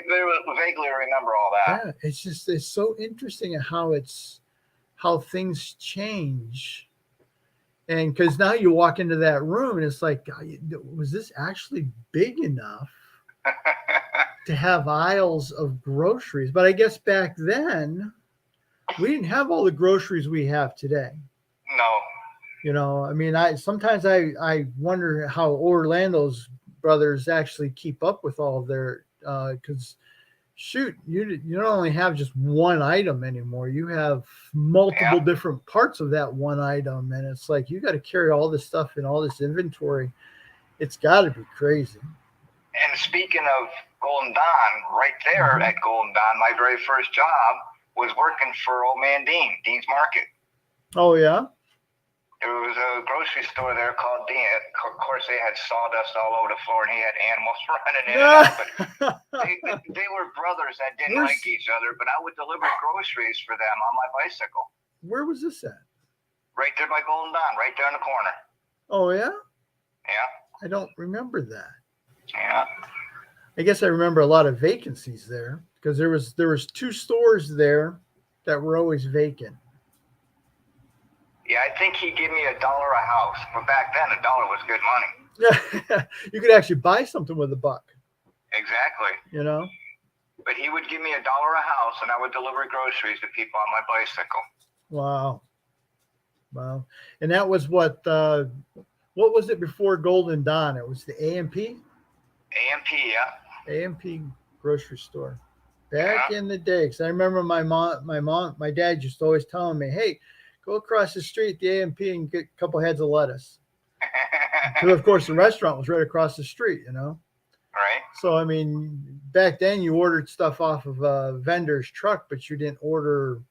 vaguely remember all that. Yeah, it's so interesting how things change. And because now you walk into that room and it's like, was this actually big enough to have aisles of groceries? But I guess back then, we didn't have all the groceries we have today. No. I mean, sometimes I wonder how Orlando's brothers actually keep up with all of their, because shoot, you don't only have just one item anymore. You have multiple different parts of that one item. And it's like, you got to carry all this stuff and all this inventory. It's got to be crazy. And speaking of Golden Don, right there at Golden Don, my very first job was working for old man Dean's Market. Oh, yeah? There was a grocery store there called Dean. Of course, they had sawdust all over the floor, and he had animals running in and out. But they were brothers that didn't like each other, but I would deliver groceries for them on my bicycle. Where was this at? Right there by Golden Don, right there in the corner. Oh, yeah? Yeah. I don't remember that. Yeah. I guess I remember a lot of vacancies there because there was two stores there that were always vacant. Yeah, I think he gave me $1 a house, but back then $1 was good money. Yeah, you could actually buy something with $1. Exactly. But he would give me $1 a house, and I would deliver groceries to people on my bicycle. Wow. Wow. And that was what was it before Golden Dawn? It was the A&P? A&P, yeah. A&P grocery store. Back in the day, because I remember my dad used to always telling me, hey, go across the street, the A&P, and get a couple heads of lettuce. Because, of course, the restaurant was right across the street, you know? Right. So, I mean, back then you ordered stuff off of a vendor's truck, but you didn't order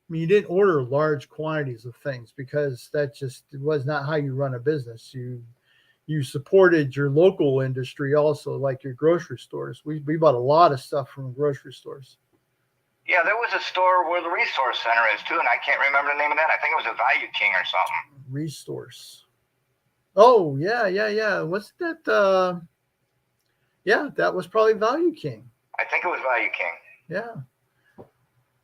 large quantities of things because that just was not how you run a business. You supported your local industry also, like your grocery stores. We bought a lot of stuff from grocery stores. Yeah, there was a store where the resource center is too, and I can't remember the name of that. I think it was a Value King or something. Resource. Oh, yeah. What's that? Yeah, that was probably Value King. I think it was Value King. Yeah.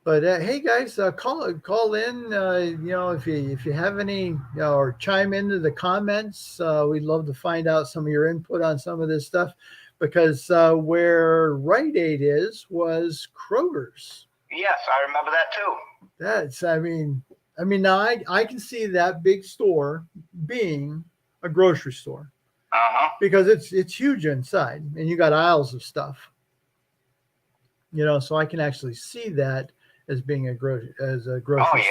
But hey guys, call in. If you have any, or chime into the comments. We'd love to find out some of your input on some of this stuff, because where Rite Aid was Kroger's. Yes, I remember that too. Now I can see that big store being a grocery store. Because it's huge inside, and you got aisles of stuff. So I can actually see that as being a grocery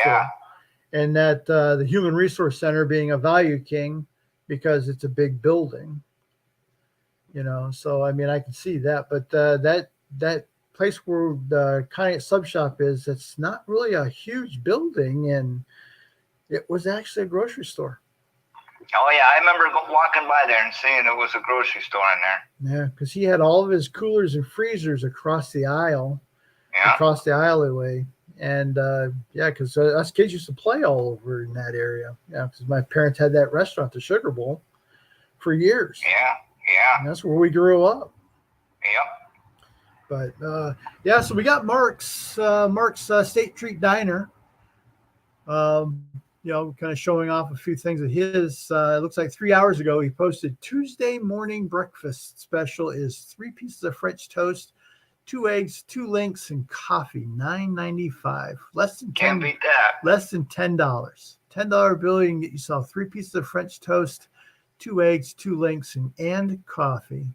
store, and that the Human Resource Center being a Value King because it's a big building. So I can see that, but that place where the Conneaut sub shop is, it's not really a huge building, and it was actually a grocery store. Oh yeah, I remember walking by there and seeing it was a grocery store in there. Yeah, because he had all of his coolers and freezers across the aisle. Yeah. Across the alleyway. And because us kids used to play all over in that area. Yeah, because my parents had that restaurant, the Sugar Bowl, for years. Yeah. And that's where we grew up. Yep. But so we got Mark's State Street Diner. Kind of showing off a few things of his. It looks like 3 hours ago he posted Tuesday morning breakfast special is 3 pieces of French toast, 2 eggs, 2 links, and coffee, $9.95. Can't beat that. Less than $10. $10 bill, you can get yourself 3 pieces of French toast, 2 eggs, 2 links, and coffee.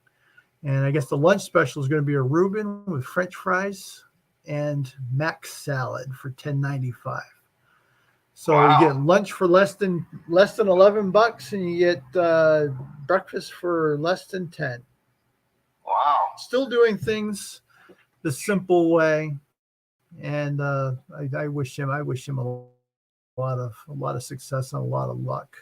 And I guess the lunch special is going to be a Reuben with French fries and mac salad for $10.95. So you get lunch for less than $11, and you get breakfast for less than 10. Wow. Still doing things the simple way, and I wish him a lot of success and a lot of luck.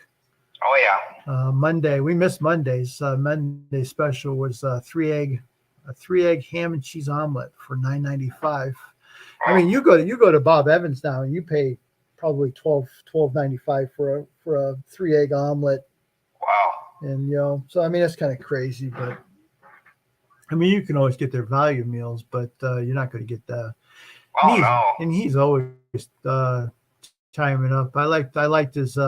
Oh yeah. Monday, we missed Mondays. Monday special was a 3 egg ham and cheese omelet for $9.95. I mean, you go to Bob Evans now and you pay probably $12.95 for a 3 egg omelet. Wow. And so I mean that's kind of crazy, but I mean you can always get their value meals, but you're not going to get the. Oh no. And he's always chiming up. I liked his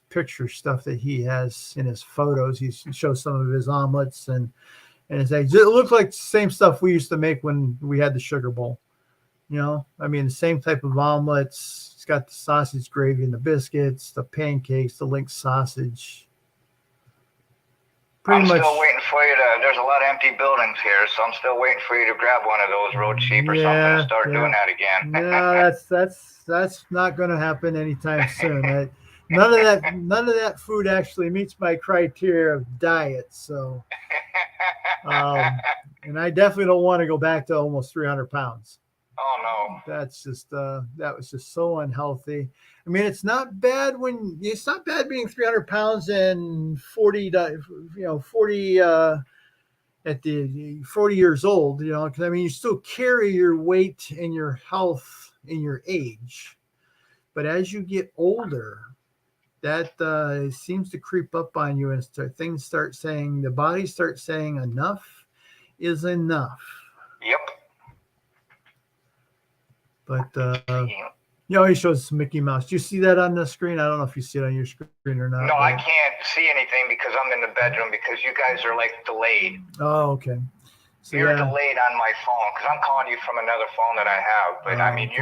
picture stuff that he has in his photos. He shows some of his omelets and his eggs. It looks like the same stuff we used to make when we had the Sugar Bowl. I mean, the same type of omelets. It's got the sausage gravy and the biscuits, the pancakes, the link sausage. I'm still waiting for you to. There's a lot of empty buildings here, so I'm still waiting for you to grab one of those road cheap or something and start doing that again. Yeah, that's not going to happen anytime soon. None of that food actually meets my criteria of diet. So, and I definitely don't want to go back to almost 300 pounds. Oh no, that's just that was just so unhealthy. I mean, it's not bad being 300 pounds and 40 at the 40 years old, because I mean, you still carry your weight and your health in your age, but as you get older, that seems to creep up on you, and the body starts saying enough is enough. Yep. But he shows Mickey Mouse. Do you see that on the screen? I don't know if you see it on your screen or not. No, I can't see anything because I'm in the bedroom because you guys are like delayed. Oh, okay. So you're yeah. delayed on my phone because I'm calling you from another phone that I have. But I mean, Okay.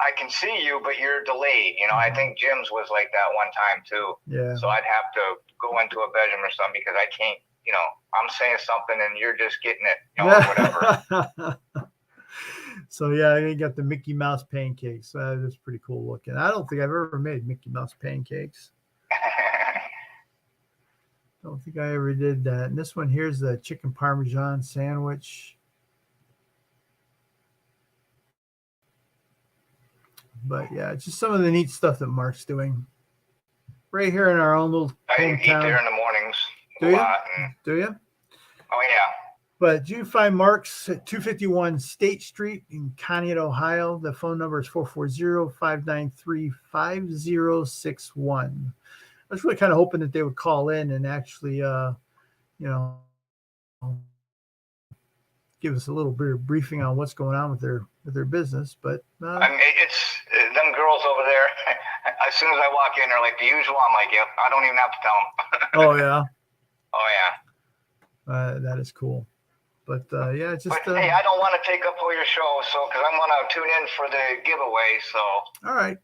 I can see you, but you're delayed. You know, I think Jim's was like that one time too. Yeah. So I'd have to go into a bedroom or something because I can't. You know, I'm saying something and you're just getting it, you know, or whatever. So yeah, you got the Mickey Mouse pancakes. That's pretty cool looking. I don't think I've ever made Mickey Mouse pancakes. Don't think I ever did that. And this one here's the chicken parmesan sandwich. But yeah, it's just some of the neat stuff that Mark's doing right here in our own little hometown. I eat there in the mornings Do a you? lot. Do you? Oh yeah. But you find Mark's at 251 State Street in Conneaut, Ohio. The phone number is 440-593-5061. I was really kind of hoping that they would call in and actually, give us a little bit of briefing on what's going on with their business. But I mean, it's them girls over there. As soon as I walk in, they're like the usual. I'm like, yep. I don't even have to tell them. Oh yeah. Oh yeah. That is cool. But yeah, it's just. But hey, I don't want to take up all your show, so because I'm gonna tune in for the giveaway. So. All right.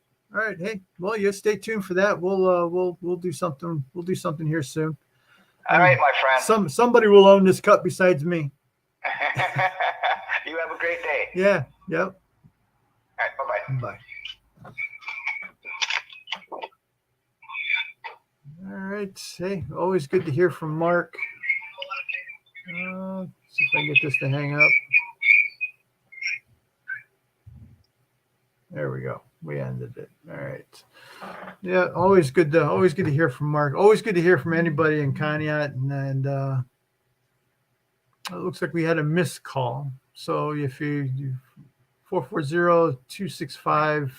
Hey, well, you stay tuned for that. We'll do something. We'll do something here soon. All right, my friend. Somebody will own this cup besides me. You have a great day. Yeah. Yep. All right. Bye-bye. Bye. All right. Hey, always good to hear from Mark. See if I can get this to hang up. There we go. We ended it. All right. Yeah, always good to hear from Mark. Always good to hear from anybody in Conneaut. And it looks like we had a missed call. So if you 440-265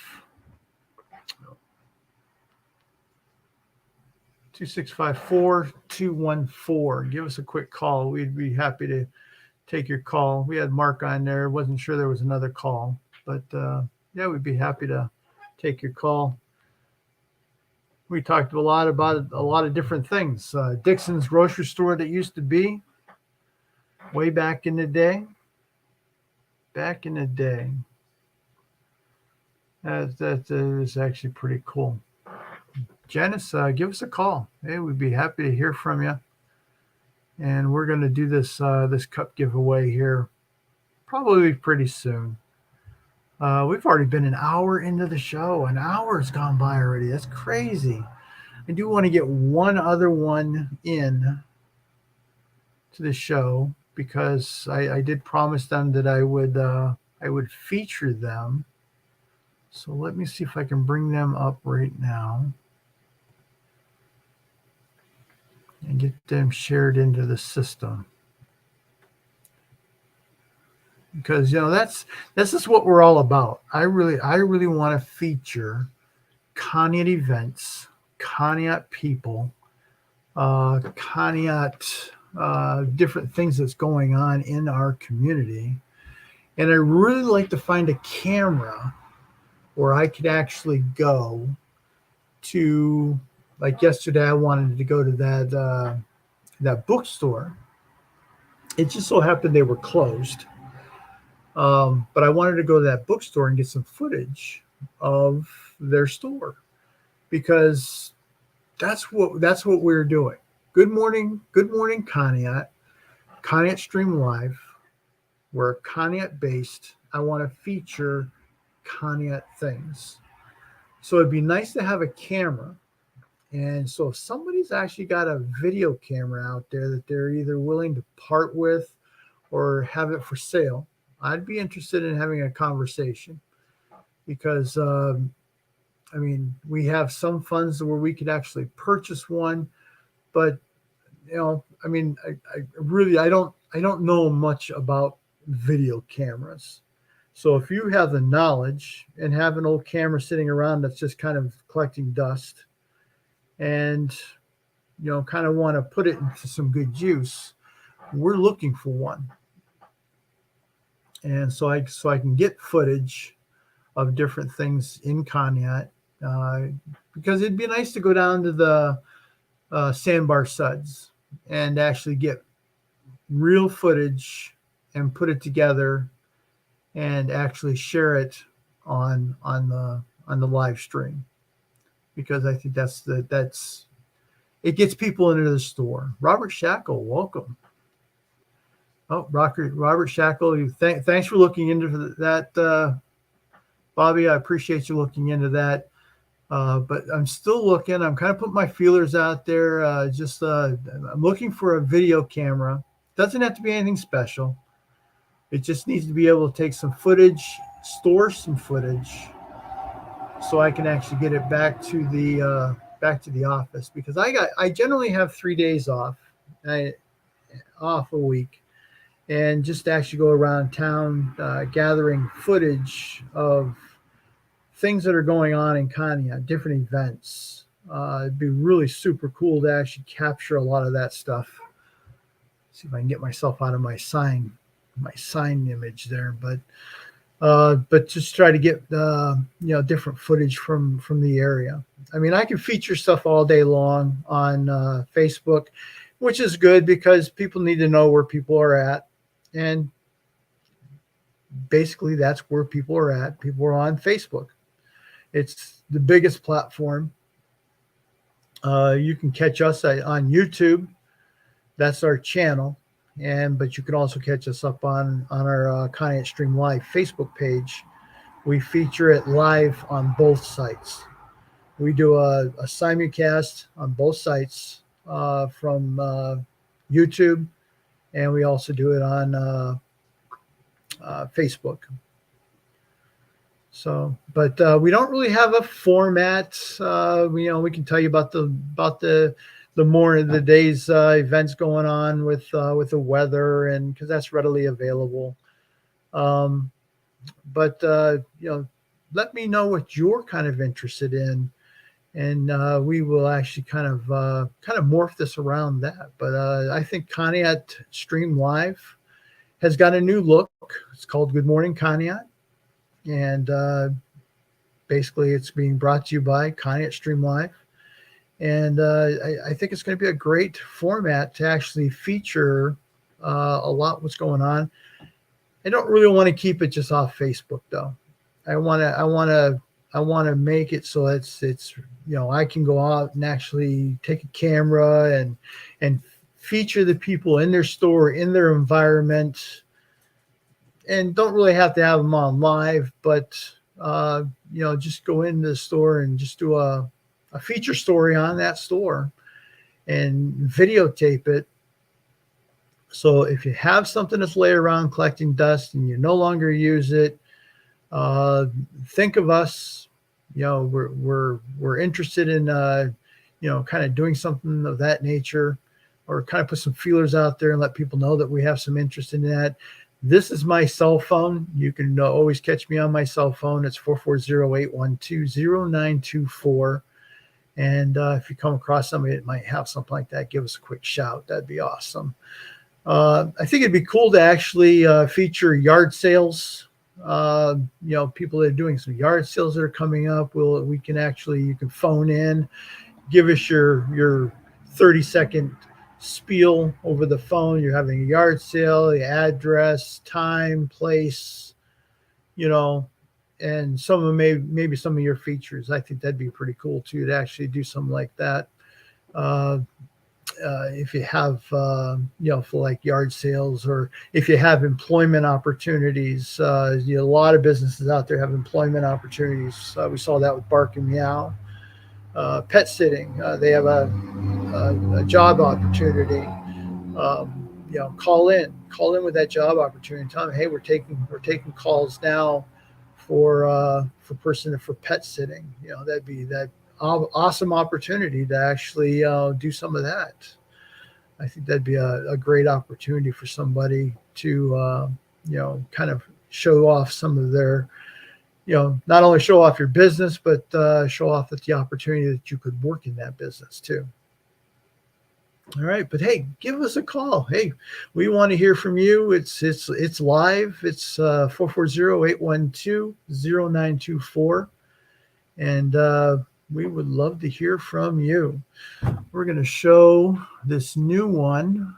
265-4214. Give us a quick call. We'd be happy to take your call. We had Mark on there. Wasn't sure there was another call, but yeah, we'd be happy to take your call. We talked a lot about a lot of different things. Dixon's grocery store that used to be way back in the day. Back in the day. That is actually pretty cool. Janice, give us a call. Hey, we'd be happy to hear from you. And we're going to do this cup giveaway here probably pretty soon. We've already been an hour into the show. An hour's gone by already. That's crazy. I do want to get one other one in to the show because I did promise them that I would feature them. So let me see if I can bring them up right now and get them shared into the system. Because this is what we're all about. I really want to feature Conneaut events, Conneaut people, Conneaut different things that's going on in our community. And I really like to find a camera where I could actually go to, like yesterday, I wanted to go to that bookstore. It just so happened they were closed. But I wanted to go to that bookstore and get some footage of their store because that's what we're doing. Good morning, Conneaut Stream Live. We're Conneaut based. I want to feature Conneaut things. So it'd be nice to have a camera. And so if somebody's actually got a video camera out there that they're either willing to part with or have it for sale, I'd be interested in having a conversation because, we have some funds where we could actually purchase one, but I don't know much about video cameras. So if you have the knowledge and have an old camera sitting around that's just kind of collecting dust and, kind of want to put it into some good use, we're looking for one. And so I can get footage of different things in Conneaut because it'd be nice to go down to the Sandbar Suds and actually get real footage and put it together and actually share it on the live stream, because I think that's it gets people into the store. Robert Shackle, welcome. Oh, Robert Shackle, thanks for looking into that, Bobby. I appreciate you looking into that. But I'm still looking. I'm kind of putting my feelers out there. I'm looking for a video camera. Doesn't have to be anything special. It just needs to be able to take some footage, store some footage, so I can actually get it back to the office, because I generally have 3 days off, off a week, and just actually go around town gathering footage of things that are going on in Conneaut, different events. It'd be really super cool to actually capture a lot of that stuff. See if I can get myself out of my sign image there, but just try to get different footage from the area. I mean, I can feature stuff all day long on Facebook, which is good because people need to know where people are at, and basically that's where people are at. People are on Facebook. It's the biggest platform. You can catch us on YouTube. That's our channel. But you can also catch us up on our Conneaut Stream Live Facebook page. We feature it live on both sites. We do a simulcast on both sites from YouTube, and we also do it on Facebook. So, but we don't really have a format. We can tell you about the more of the day's events going on with the weather, and because that's readily available. But let me know what you're kind of interested in, and we will actually kind of morph this around that. But I think Conneaut Stream Live has got a new look. It's called Good Morning Conneaut. And basically, it's being brought to you by Conneaut Stream Live. And I think it's going to be a great format to actually feature a lot what's going on. I don't really want to keep it just off Facebook, though. I want to make it so it's I can go out and actually take a camera and feature the people in their store, in their environment. And don't really have to have them on live, but just go into the store and just do a feature story on that store and videotape it. So if you have something that's laying around collecting dust and you no longer use it, think of us. We're interested in kind of doing something of that nature, or kind of put some feelers out there and let people know that we have some interest in that. This is my cell phone. You can always catch me on my cell phone. It's 440-812-0924. And if you come across somebody that might have something like that, give us a quick shout. That'd be awesome. I think it'd be cool to actually feature yard sales. People that are doing some yard sales that are coming up. You can phone in, give us your 30-second spiel over the phone. You're having a yard sale, the address, time, place, and some of maybe some of your features. I think that'd be pretty cool too, to actually do something like that. If you have for like yard sales, or if you have employment opportunities, a lot of businesses out there have employment opportunities. We saw that with Bark and Meow. Pet sitting, they have a job opportunity. Call in with that job opportunity. Tell them, hey, we're taking calls now for pet sitting. That'd be that awesome opportunity to actually do some of that. I think that'd be a great opportunity for somebody to kind of show off some of their, not only show off your business, but show off the opportunity that you could work in that business too. All right, but hey, give us a call. Hey, we want to hear from you. It's live. It's 440-812-0924, and we would love to hear from you. We're going to show this new one.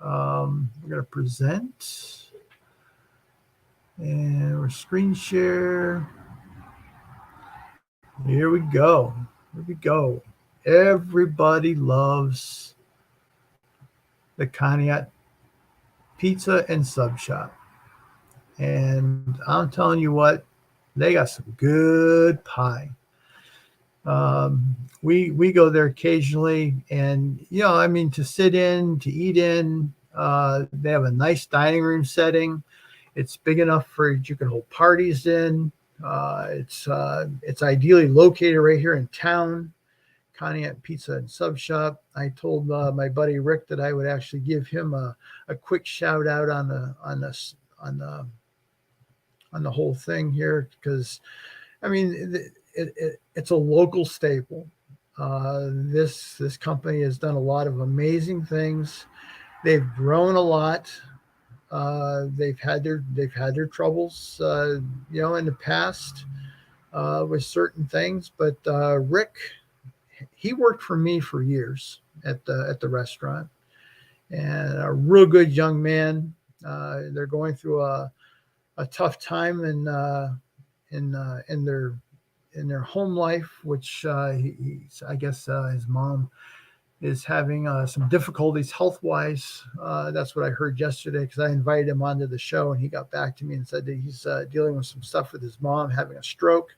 We're going to present. And we're screen share. Here we go. Here we go. Everybody loves the Conneaut Pizza and Sub Shop. And I'm telling you what, they got some good pie. We go there occasionally, and I mean, to sit in, to eat in. They have a nice dining room setting. It's big enough for you can hold parties in. It's ideally located right here in town. Conneaut Pizza and Sub Shop. I told my buddy Rick that I would actually give him a quick shout out on the whole thing here, because I mean it's a local staple. This company has done a lot of amazing things. They've grown a lot. They've had their troubles, in the past with certain things. But Rick, he worked for me for years at the restaurant, and a real good young man. They're going through a tough time in their home life, which I guess his mom is having some difficulties health wise. That's what I heard yesterday, because I invited him onto the show, and he got back to me and said that he's dealing with some stuff with his mom having a stroke.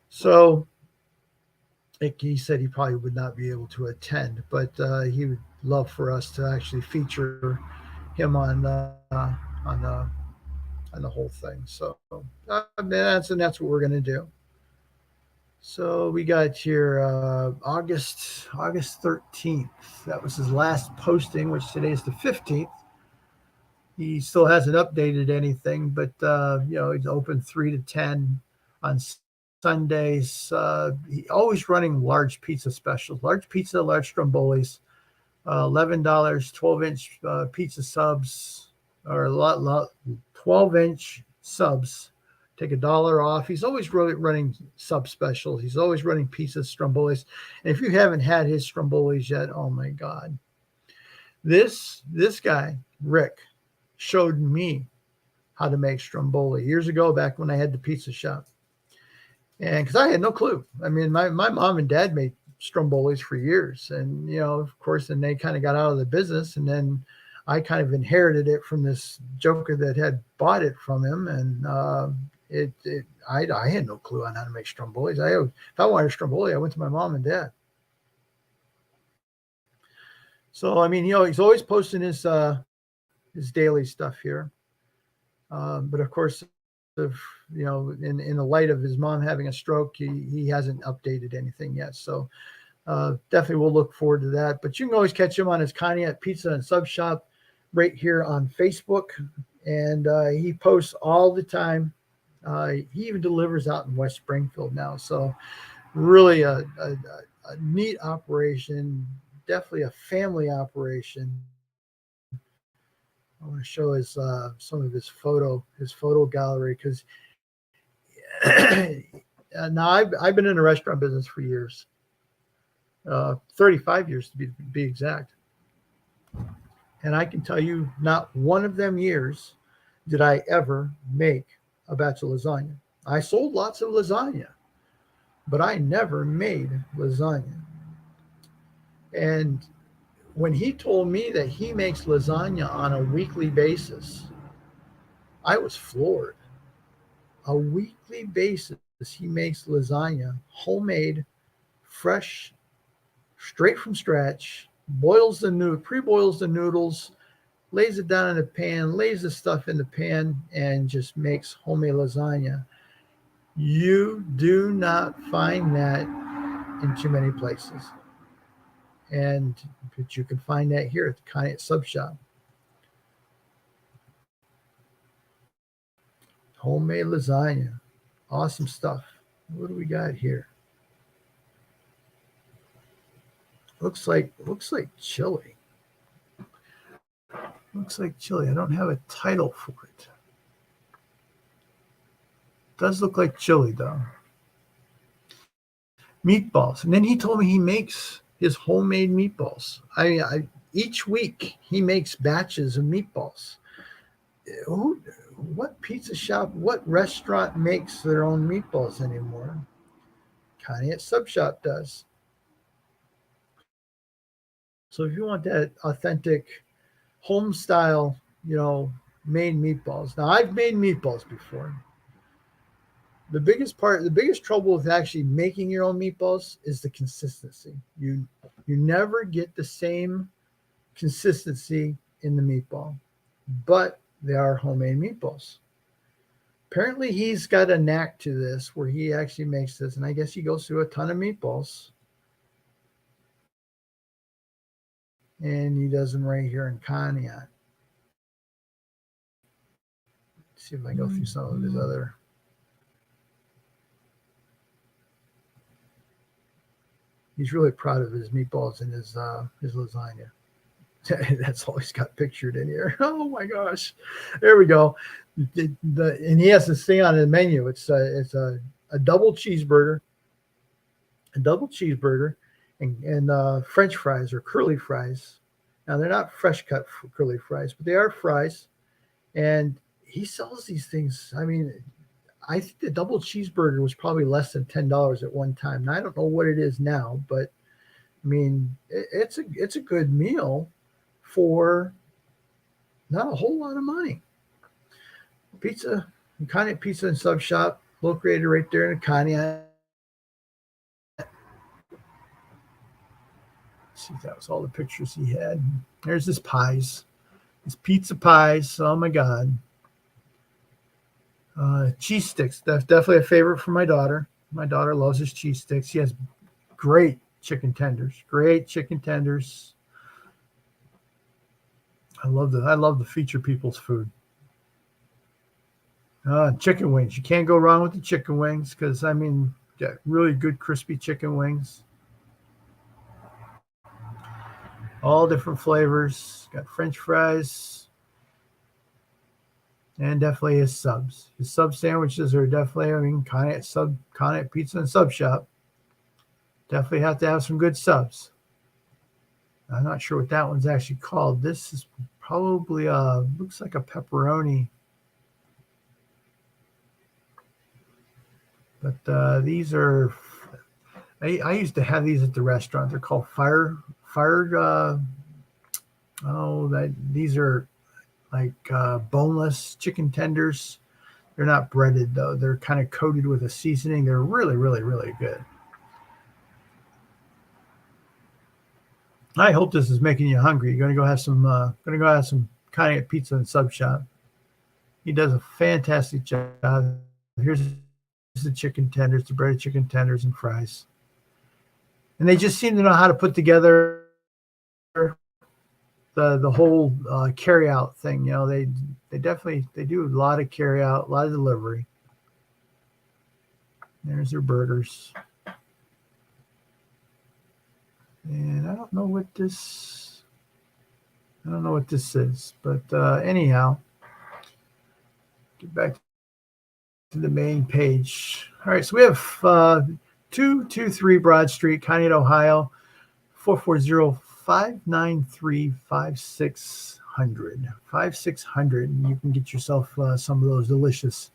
So he said he probably would not be able to attend, but he would love for us to actually feature him on the whole thing. So that's what we're gonna do. So we got here August 13th. That was his last posting, which today is the 15th. He still hasn't updated anything, but he's open 3 to 10 on Sundays. He always running large pizza specials, large pizza, large strombolis, $11, 12-inch pizza subs, or 12-inch subs. Take $1 off. He's always really running sub specials. He's always running pieces, strombolis. And if you haven't had his strombolis yet, oh my God. This guy, Rick, showed me how to make stromboli years ago, back when I had the pizza shop. And because I had no clue. I mean, my mom and dad made strombolis for years. And, of course, then they kind of got out of the business. And then I kind of inherited it from this joker that had bought it from him. And I had no clue on how to make strombolis. If I wanted a stromboli, I went to my mom and dad. So I mean, he's always posting his daily stuff here. But of course, in the light of his mom having a stroke, he hasn't updated anything yet. So definitely we'll look forward to that. But you can always catch him on his Conneaut Pizza and Sub Shop right here on Facebook, and he posts all the time. He even delivers out in West Springfield now. So really a neat operation, definitely a family operation. I want to show some of his photo gallery, because now I've been in the restaurant business for years, 35 years to be exact. And I can tell you, not one of them years did I ever make a batch of lasagna. I sold lots of lasagna, but I never made lasagna. And when he told me that he makes lasagna on a weekly basis, I was floored. A weekly basis, he makes lasagna, homemade, fresh, straight from scratch, pre-boils the noodles, lays it down in a pan, lays the stuff in the pan, and just makes homemade lasagna. You do not find that in too many places. But you can find that here at the Conneaut Sub Shop. Homemade lasagna. Awesome stuff. What do we got here? Looks like chili. Looks like chili. I don't have a title for it. Does look like chili though. Meatballs. And then he told me he makes his homemade meatballs. Each week he makes batches of meatballs. what pizza shop, what restaurant makes their own meatballs anymore? Conneaut Sub Shop does. So if you want that authentic home style, made meatballs. Now I've made meatballs before. The biggest trouble with actually making your own meatballs is the consistency. You never get the same consistency in the meatball, but they are homemade meatballs. Apparently he's got a knack to this where he actually makes this, and I guess he goes through a ton of meatballs, and he does them right here in Conneaut. Let's see if I go through some of his other. He's really proud of his meatballs and his lasagna. That's all he's got pictured in here. Oh my gosh, there we go. And he has this thing on the menu. It's a double cheeseburger, and French fries or curly fries. Now they're not fresh cut curly fries, but they are fries. And he sells these things. I mean, I think the double cheeseburger was probably less than $10 at one time. Now I don't know what it is now, but I mean, it's a good meal for not a whole lot of money. Pizza, Conneaut Pizza and Sub Shop, located right there in Conneaut. Let's see if that was all the pictures he had. There's his pies, his pizza pies. Oh my God. Cheese sticks. That's definitely a favorite for my daughter. My daughter loves his cheese sticks. He has great chicken tenders. Great chicken tenders. I love the feature people's food. Chicken wings. You can't go wrong with the chicken wings because I mean, yeah, really good crispy chicken wings. All different flavors. Got French fries and definitely his subs. His sub sandwiches are definitely. I mean, Conneaut Pizza and Sub Shop. Definitely have to have some good subs. I'm not sure what that one's actually called. This is probably looks like a pepperoni. But these are. I used to have these at the restaurant. They're called fired. These are like boneless chicken tenders. They're not breaded though. They're kind of coated with a seasoning. They're really, really, really good. I hope this is making you hungry. You're gonna go have some. Conneaut Pizza and Sub Shop. He does a fantastic job. Here's the chicken tenders, the breaded chicken tenders and fries, and they just seem to know how to put together the whole carry out thing. They definitely do a lot of carry out, a lot of delivery. There's their burgers. And I don't know what this is, but anyhow, get back to the main page. All right, so we have 223 Broad Street, Conneaut, Ohio, 440-593-5600. And you can get yourself some of those delicious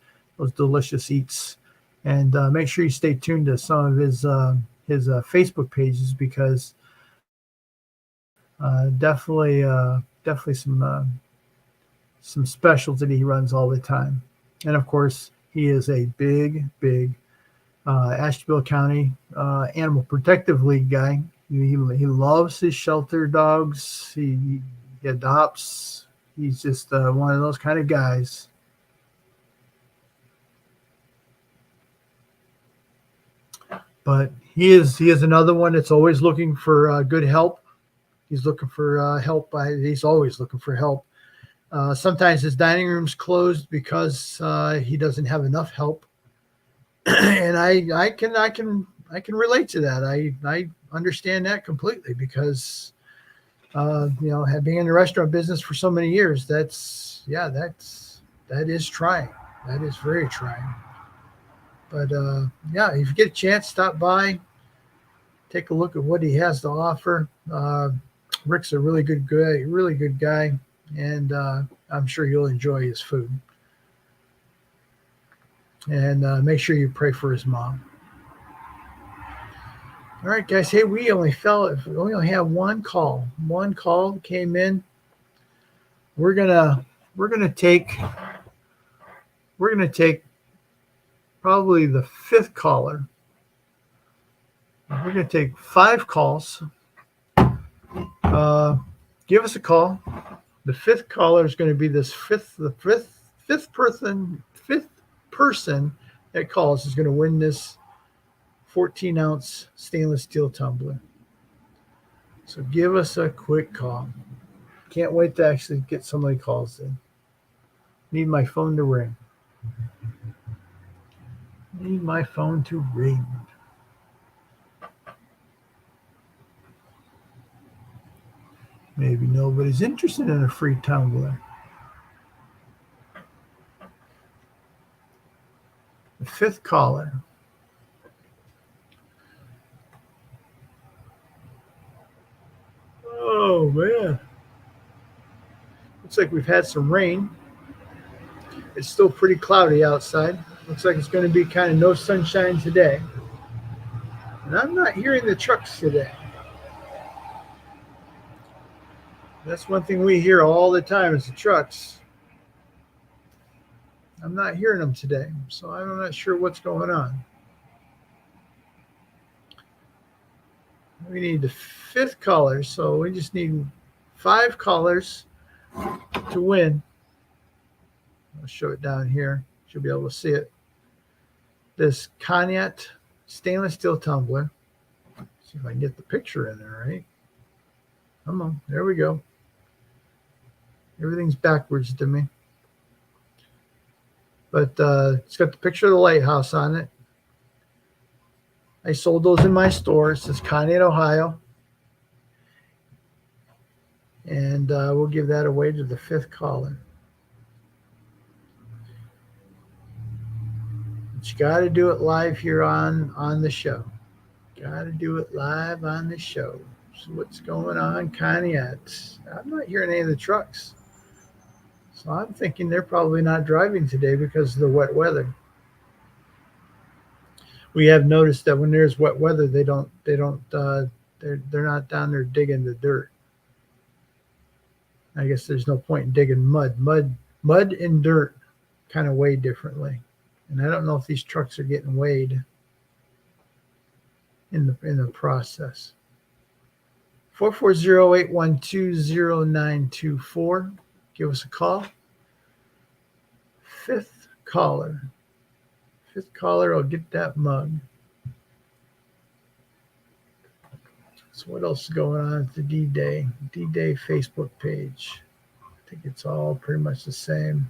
eats, and make sure you stay tuned to some of his Facebook pages because definitely some specials that he runs all the time. And of course, he is a big Ashtabula County Animal Protective League guy. He loves his shelter dogs. He adopts. He's just one of those kind of guys. But he is another one that's always looking for good help. He's looking for help. He's always looking for help. Sometimes his dining room's closed because he doesn't have enough help, and I can relate to that. I understand that completely because being in the restaurant business for so many years, that is trying. That is very trying. But if you get a chance, stop by, take a look at what he has to offer. Rick's a really good guy. and I'm sure you'll enjoy his food. And make sure you pray for his mom. All right, guys. Hey, we only have one call. One call came in. We're gonna take probably the fifth caller. We're gonna take 5 calls. Give us a call. The fifth caller is going to be the fifth person that calls is going to win this 14-ounce stainless steel tumbler. So give us a quick call. Can't wait to actually get somebody calls in. Need my phone to ring. Need my phone to ring. Maybe nobody's interested in a free tumbler. The fifth caller. Oh, man. Looks like we've had some rain. It's still pretty cloudy outside. Looks like it's going to be kind of no sunshine today. And I'm not hearing the trucks today. That's one thing we hear all the time is the trucks. I'm not hearing them today, so I'm not sure what's going on. We need the fifth caller, so we just need 5 callers to win. I'll show it down here. You'll be able to see it. This Conneaut stainless steel tumbler. See if I can get the picture in there, right? Come on, there we go. Everything's backwards to me. But it's got the picture of the lighthouse on it. I sold those in my store. It says Conneaut, Ohio. And we'll give that away to the fifth caller. But you got to do it live here on the show. Got to do it live on the show. So what's going on, Conneaut? I'm not hearing any of the trucks. So I'm thinking they're probably not driving today because of the wet weather. We have noticed that when there's wet weather, they're not down there digging the dirt. I guess there's no point in digging mud. Mud and dirt kind of weigh differently. And I don't know if these trucks are getting weighed in the process. 440-812-0924. Give us a call. Fifth caller will get that mug. So what else is going on at the D-Day Facebook page? I think it's all pretty much the same.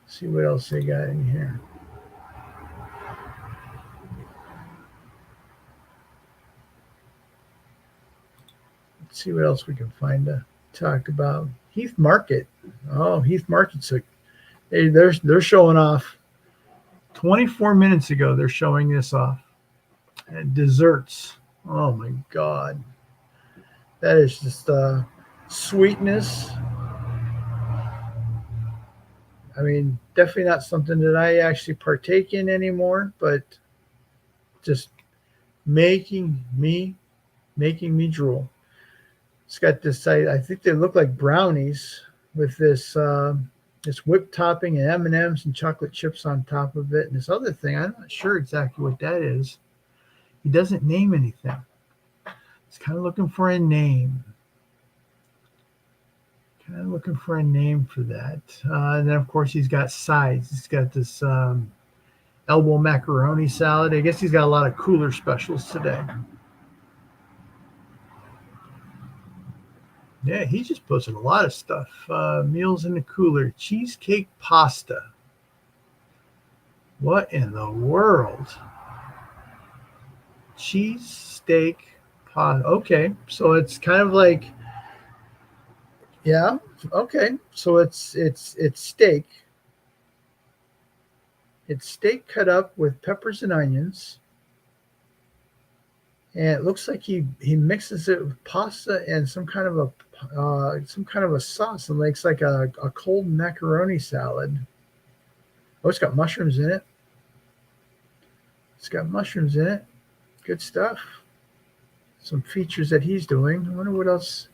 Let's see what else they got in here. Let's see what else we can find to talk about. Heath Market. Oh, Heath Market's they're showing off. 24 minutes ago, they're showing this off. And desserts. Oh my God. That is just sweetness. I mean, definitely not something that I actually partake in anymore, but just making me drool. It's got this, I think they look like brownies with this whipped topping and M&Ms and chocolate chips on top of it. And this other thing, I'm not sure exactly what that is. He doesn't name anything. He's kind of looking for a name. Kind of looking for a name for that. And then, of course, he's got sides. He's got this elbow macaroni salad. I guess he's got a lot of cooler specials today. Yeah, he just posted a lot of stuff. Meals in the cooler. Cheesecake pasta. What in the world? Cheese steak pasta. Okay, so it's kind of like, yeah, okay. So it's steak. It's steak cut up with peppers and onions. and it looks like he mixes it with pasta and some kind of a sauce and makes like a cold macaroni salad. Oh, it's got mushrooms in it. It's got mushrooms in it. Good stuff. Some features that he's doing. I wonder what else.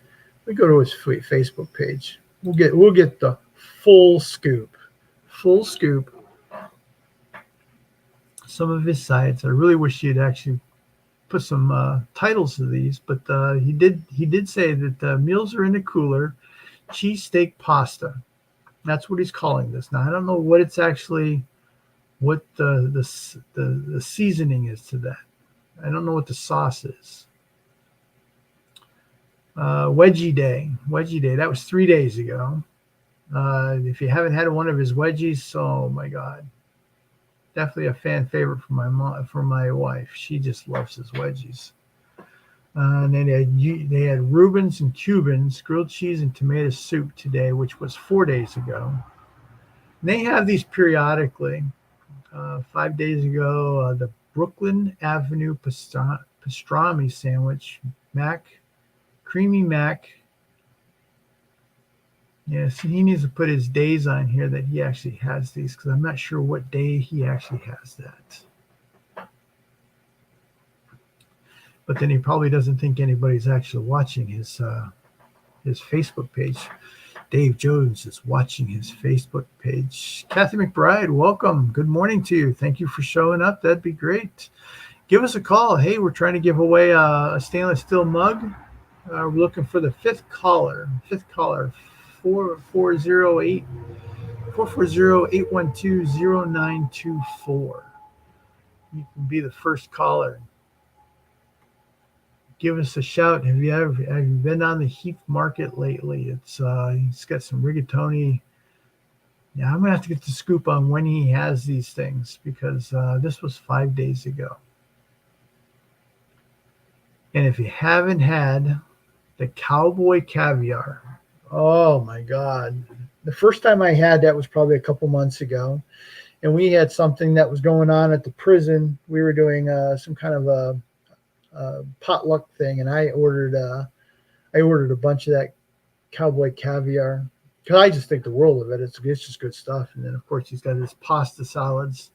We go to his Facebook page. We'll get the full scoop. Full scoop. Some of his sites. I really wish he'd actually put some titles to these, but he did say that meals are in the cooler. Cheesesteak pasta. That's what he's calling this. Now I don't know what it's actually, what the seasoning is to that. I don't know what the sauce is. Wedgie Day. That was 3 days ago. If you haven't had one of his wedgies, oh my God, definitely a fan favorite for my wife. She just loves his wedgies. And then they had Rubens and Cubans, grilled cheese and tomato soup today, which was 4 days ago. And they have these periodically. 5 days ago, the Brooklyn Avenue pastrami sandwich, creamy mac. Yeah, so he needs to put his days on here that he actually has these, because I'm not sure what day he actually has that. But then he probably doesn't think anybody's actually watching his Facebook page. Dave Jones is watching his Facebook page. Kathy McBride, welcome. Good morning to you. Thank you for showing up. That'd be great. Give us a call. Hey, we're trying to give away a stainless steel mug. We're looking for the fifth caller. 440-812-0924. You can be the first caller. Give us a shout. Have you been on the Heath Market lately? It's got some rigatoni. Yeah, I'm gonna have to get the scoop on when he has these things, because this was 5 days ago. And if you haven't had the cowboy caviar, oh my God. The first time I had that was probably a couple months ago. And we had something that was going on at the prison. We were doing some kind of a potluck thing, and I ordered a bunch of that cowboy caviar, because I just think the world of it. It's just good stuff. And then of course he's got his pasta salads,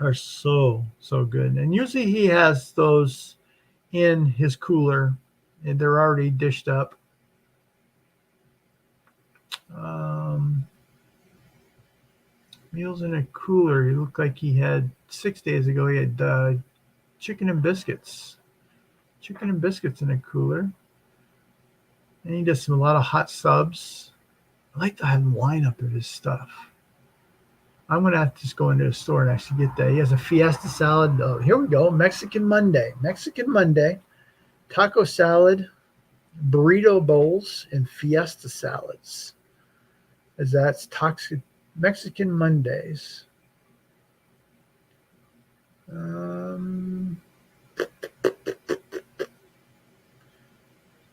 are so good. And usually he has those in his cooler, and they're already dished up. Meals in a cooler. He looked like he had 6 days ago. He had chicken and biscuits in a cooler, and he does a lot of hot subs. I like the lineup of his stuff. I'm gonna have to just go into the store and actually get that. He has a fiesta salad. Oh, here we go. Mexican Monday, taco salad, burrito bowls, and fiesta salads. As that's toxic Mexican Mondays.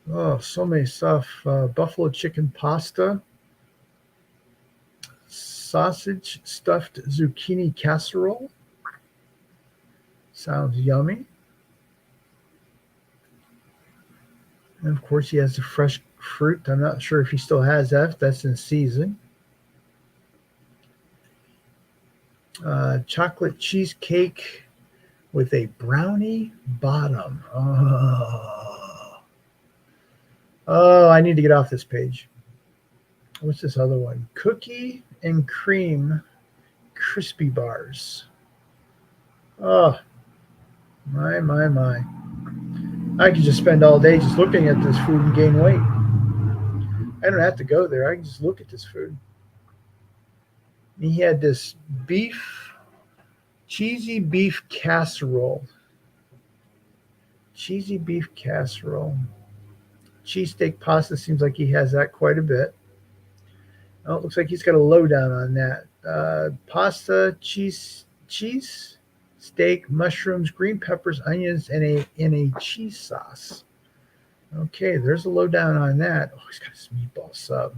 Oh, so many stuff. Buffalo chicken pasta, sausage stuffed zucchini casserole. Sounds yummy. And of course, he has the fresh fruit. I'm not sure if he still has that, if that's in season. Chocolate cheesecake with a brownie bottom. Oh, I need to get off this page. What's this other one? Cookie and cream crispy bars. Oh, my. I could just spend all day just looking at this food and gain weight. I don't have to go there. I can just look at this food. He had this cheesy beef casserole. Cheesesteak pasta, seems like he has that quite a bit. Oh, it looks like he's got a lowdown on that. Pasta, cheese, steak, mushrooms, green peppers, onions, and a cheese sauce. Okay, there's a lowdown on that. Oh, he's got his meatball sub.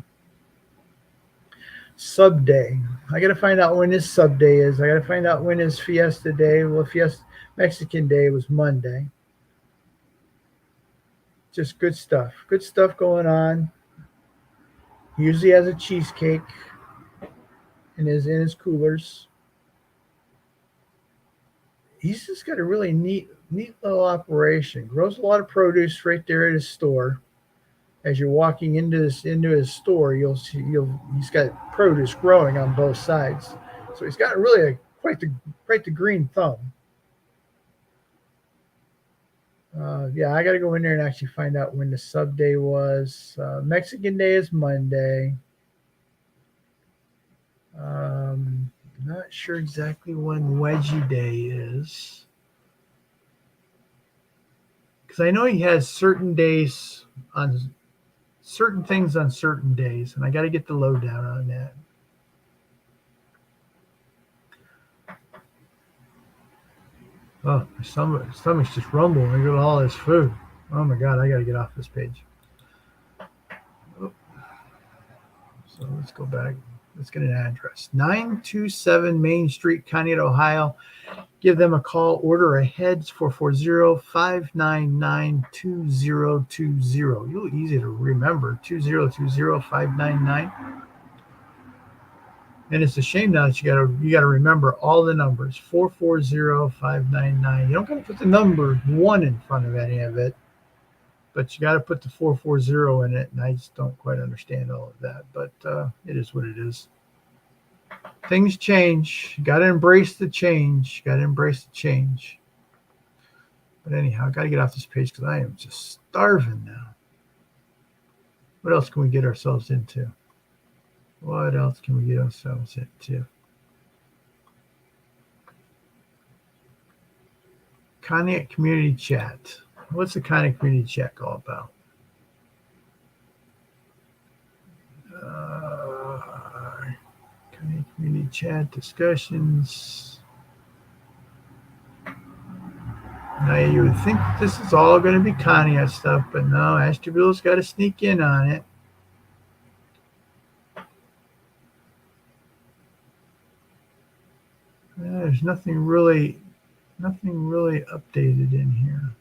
Sub day. I got to find out when his sub day is. I got to find out when his Fiesta day. Well, Fiesta Mexican day was Monday. Just good stuff. Good stuff going on. He usually has a cheesecake in his coolers. He's just got a really neat little operation. Grows a lot of produce right there at his store. As you're walking into his store, you'll see he's got produce growing on both sides. So he's got really quite the green thumb. Yeah, I got to go in there and actually find out when the sub day was. Mexican day is Monday. Not sure exactly when Wedgie Day is. Because I know he has certain days on certain things on certain days, and I got to get the lowdown on that. Oh, my stomach's just rumbling. Look at all this food. Oh my God, I got to get off this page. Oh. So let's go back. Let's get an address. 927 Main Street, Conneaut, Ohio. Give them a call. Order ahead, 440-599-2020. Really easy to remember, 2020-599. And it's a shame now that you gotta remember all the numbers. 440-599. You don't gotta put the number one in front of any of it, but you gotta put the 440 in it, and I just don't quite understand all of that. But it is what it is. Things change. You gotta embrace the change. But anyhow, I gotta get off this page because I am just starving now. What else can we get ourselves into? Conneaut Community Chat. What's the Conneaut Community Chat all about? Conneaut Community Chat discussions. Now you would think this is all going to be Conneaut stuff, but no, Ashtabula's got to sneak in on it. There's nothing really updated in here.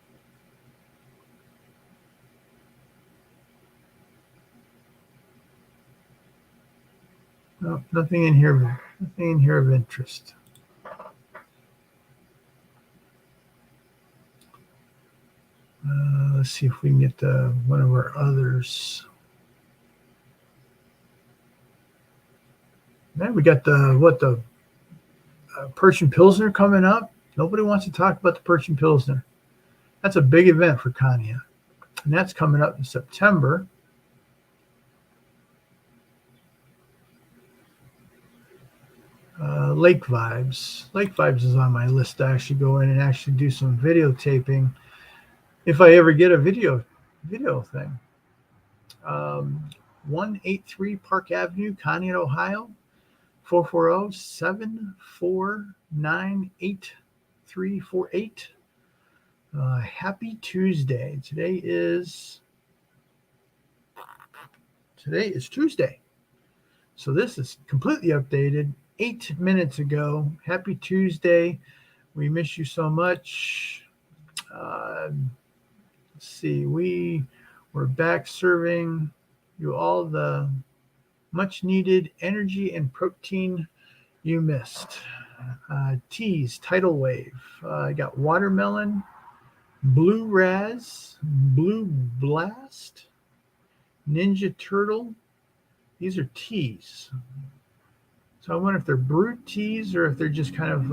No, nothing in here of interest. Let's see if we can get one of our others. Now we got the Persian Pilsner coming up. Nobody wants to talk about the Persian Pilsner. That's a big event for Conneaut, and that's coming up in September. Lake Vibes. Lake Vibes is on my list to actually go in and actually do some videotaping if I ever get a video thing. 183 Park Avenue, Conneaut, Ohio. 440-749-8348. Happy Tuesday. Today is Tuesday. So this is completely updated 8 minutes ago. Happy Tuesday. We miss you so much. Let's see. We're back serving you all the much needed energy and protein you missed. Teas, Tidal Wave. I got watermelon, blue raz, blue blast, Ninja Turtle. These are teas. So I wonder if they're brewed teas or if they're just kind of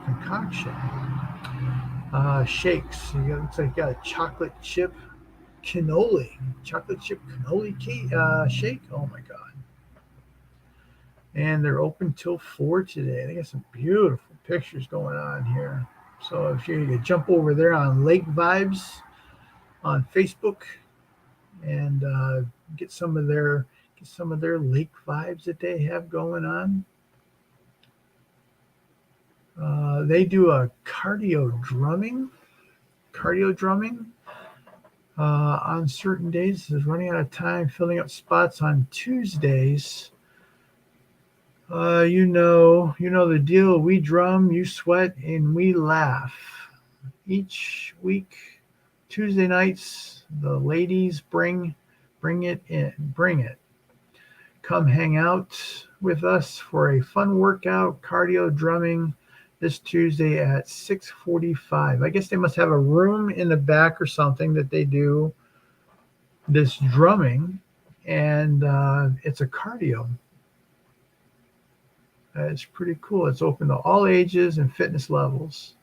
concoction. Shakes. Looks like you got a chocolate chip cannoli shake. Oh my God. And they're open till 4 today. They got some beautiful pictures going on here. So if you could jump over there on Lake Vibes on Facebook and get some of their lake vibes that they have going on. They do a cardio drumming on certain days. Is running out of time, filling up spots on Tuesdays. You know the deal. We drum, you sweat, and we laugh. Each week, Tuesday nights, the ladies bring it in, bring it. Come hang out with us for a fun workout, cardio drumming this Tuesday at 6:45. I guess they must have a room in the back or something that they do this drumming, and it's a cardio. It's pretty cool. It's open to all ages and fitness levels.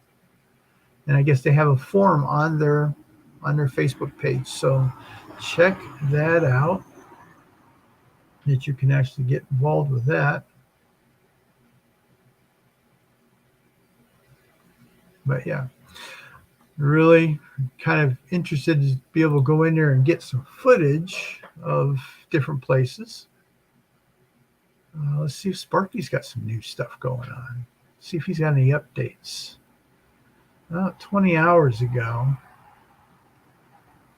And I guess they have a forum on their Facebook page. So check that out. That you can actually get involved with that. But yeah, really kind of interested to be able to go in there and get some footage of different places. Let's see if Sparky's got some new stuff going on. See if he's got any updates. 20 hours ago.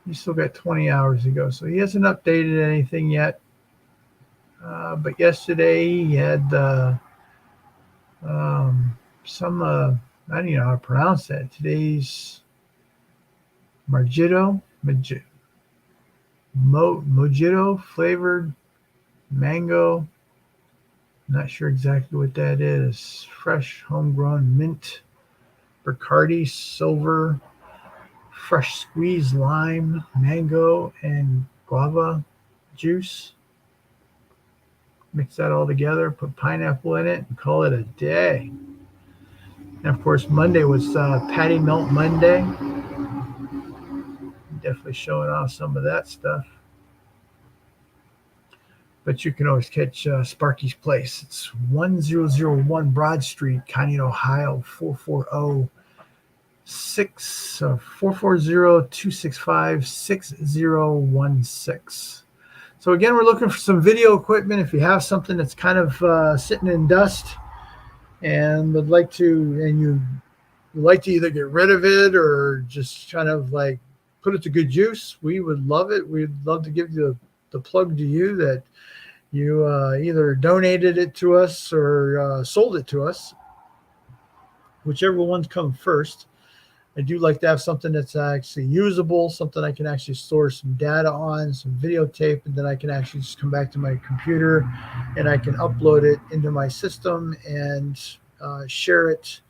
He's still got 20 hours to go, so he hasn't updated anything yet. But yesterday he had some, I don't even know how to pronounce that. Today's Mojito flavored mango. Not sure exactly what that is. Fresh homegrown mint, Bacardi silver, fresh squeezed lime, mango, and guava juice. Mix that all together, put pineapple in it, and call it a day. And of course, Monday was Patty Melt Monday. Definitely showing off some of that stuff. But you can always catch Sparky's Place. It's 1001 Broad Street, Conneaut, Ohio, 440-265-6016. So again, we're looking for some video equipment. If you have something that's kind of sitting in dust and you like to either get rid of it or just kind of like put it to good use, we would love it. We'd love to give the plug to you that you either donated it to us or sold it to us, whichever ones come first. I do like to have something that's actually usable, something I can actually store some data on, some videotape, and then I can actually just come back to my computer and I can upload it into my system and share it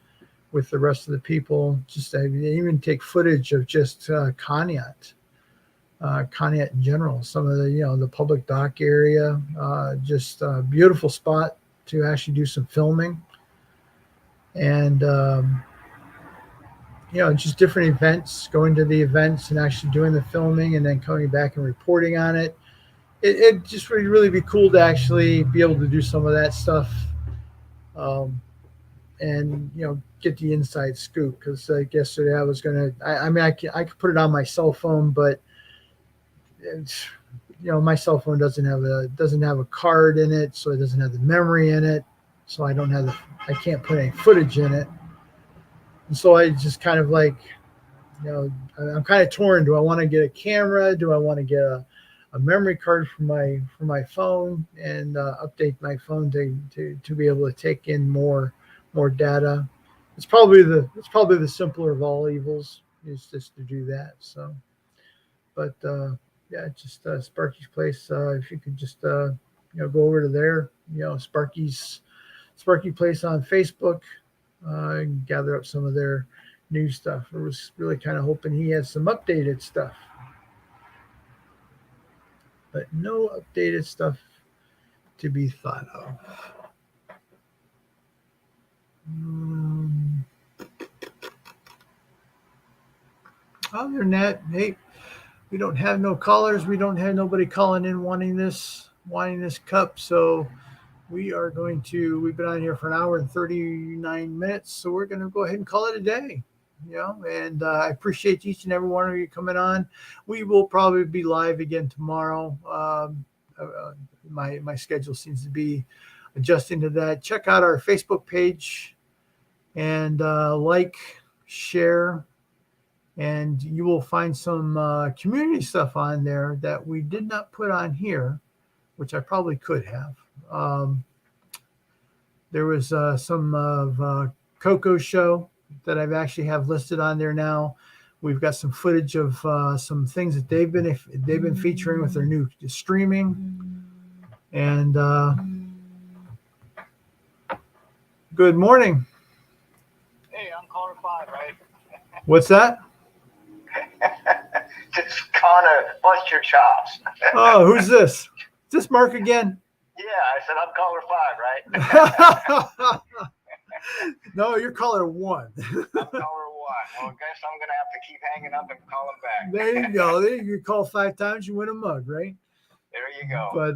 with the rest of the people. Just I even take footage of just Conneaut in general, some of the public dock area, just a beautiful spot to actually do some filming, and just different events, going to the events and actually doing the filming and then coming back and reporting on it. It just would really be cool to actually be able to do some of that stuff, and get the inside scoop. Because like yesterday, I was gonna. I could put it on my cell phone, but my cell phone doesn't have a card in it, so it doesn't have the memory in it, so I can't put any footage in it. And so I just kind of like, I'm kind of torn. Do I want to get a camera? Do I want to get a memory card for my phone and update my phone to be able to take in more data? It's probably the simpler of all evils, is just to do that. So, but yeah, just Sparky's Place. If you could just go over to there, Sparky Place on Facebook. And gather up some of their new stuff. I was really kind of hoping he had some updated stuff, but no updated stuff to be thought of. Other than that, hey, we don't have no callers. We don't have nobody calling in wanting this cup. So we've been on here for an hour and 39 minutes. So we're going to go ahead and call it a day, and I appreciate each and every one of you coming on. We will probably be live again tomorrow. My schedule seems to be adjusting to that. Check out our Facebook page and like, share, and you will find some community stuff on there that we did not put on here, which I probably could have. There was some of Coco's show that I've actually have listed on there now. We've got some footage of some things that they've been featuring with their new streaming. And good morning. Hey, I'm caller 5, right? What's that? Just Connor, bust your chops. Oh, who's this? Is this Mark again? Yeah, I said I'm caller 5, right? No, you're caller 1. I'm caller 1. Well, I guess I'm gonna have to keep hanging up and calling back. There you go. There you call 5 times, you win a mug, right? There you go. But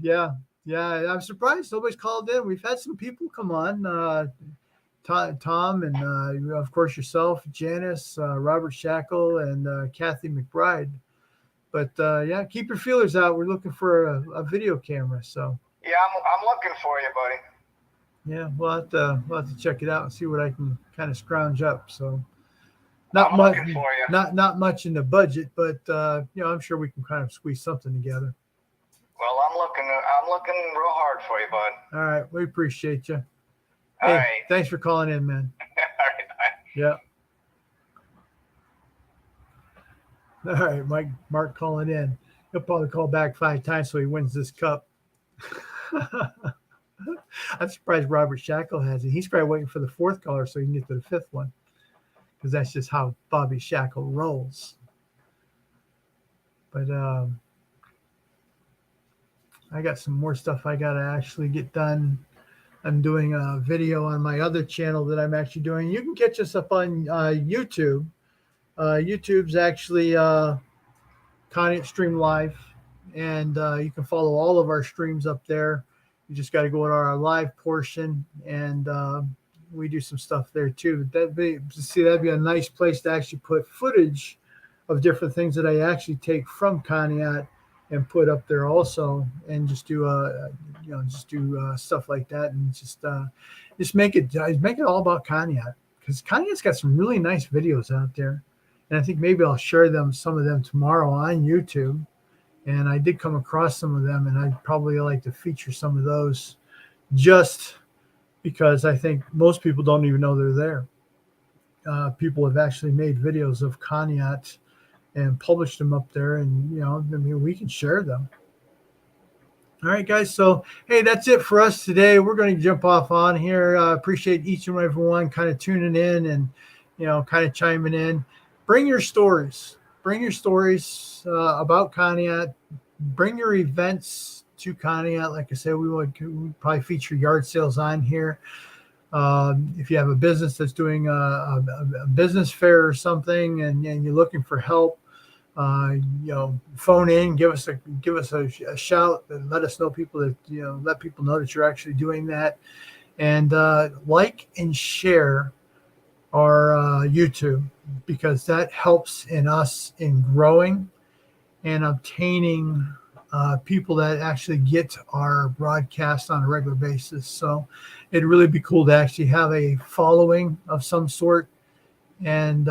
yeah, I'm surprised nobody's called in. We've had some people come on. Tom and of course yourself, Janice, Robert Shackle, and Kathy McBride. But yeah, keep your feelers out. We're looking for a video camera. So Yeah, I'm looking for you, buddy. yeah, we'll have to check it out and see what I can kind of scrounge up. So I'm looking for you. Not much in the budget, but I'm sure we can kind of squeeze something together. Well, I'm looking real hard for you, bud. All right, we appreciate you. All Hey, right. thanks for calling in, man. All right, bye. Yeah. All right, Mark calling in. He'll probably call back 5 times so he wins this cup. I'm surprised Robert Shackle has it. He's probably waiting for the 4th caller so he can get to the 5th one, because that's just how Bobby Shackle rolls. But I got some more stuff I got to actually get done. I'm doing a video on my other channel that I'm actually doing. You can catch us up on YouTube. YouTube's actually Conneaut Stream Live, and you can follow all of our streams up there. You just got to go to our live portion, and we do some stuff there too. That'd be a nice place to actually put footage of different things that I actually take from Conneaut and put up there also, and just do stuff like that, and just make it all about Conneaut, because Conneaut's got some really nice videos out there, and I think maybe I'll share some of them tomorrow on YouTube. And I did come across some of them, and I'd probably like to feature some of those, just because I think most people don't even know they're there. People have actually made videos of Conneaut and published them up there, and we can share them. All right, guys. So hey, that's it for us today. We're going to jump off on here. Appreciate each and every one kind of tuning in and kind of chiming in. Bring your stories. Bring your stories about Conneaut. Bring your events to Conneaut. Like I said, we'd probably feature yard sales on here. If you have a business that's doing a business fair or something, and you're looking for help, phone in, give us a shout, and let us know let people know that you're actually doing that, and like and share our YouTube, because that helps in us in growing and obtaining people that actually get our broadcast on a regular basis. So it'd really be cool to actually have a following of some sort, and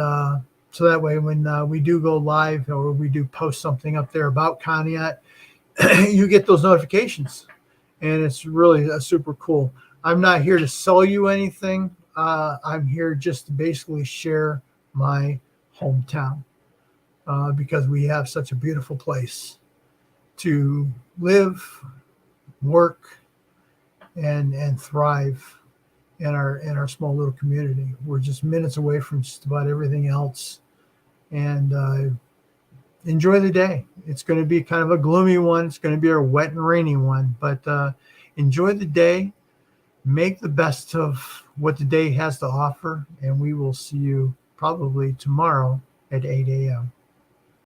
so that way when we do go live or we do post something up there about Conneaut, you get those notifications, and it's really super cool. I'm not here to sell you anything. I'm here just to basically share my hometown, because we have such a beautiful place to live, work, and thrive in our small little community. We're just minutes away from just about everything else, and enjoy the day. It's going to be kind of a gloomy one. It's going to be a wet and rainy one, but enjoy the day. Make the best of what the day has to offer, and we will see you probably tomorrow at 8 a.m.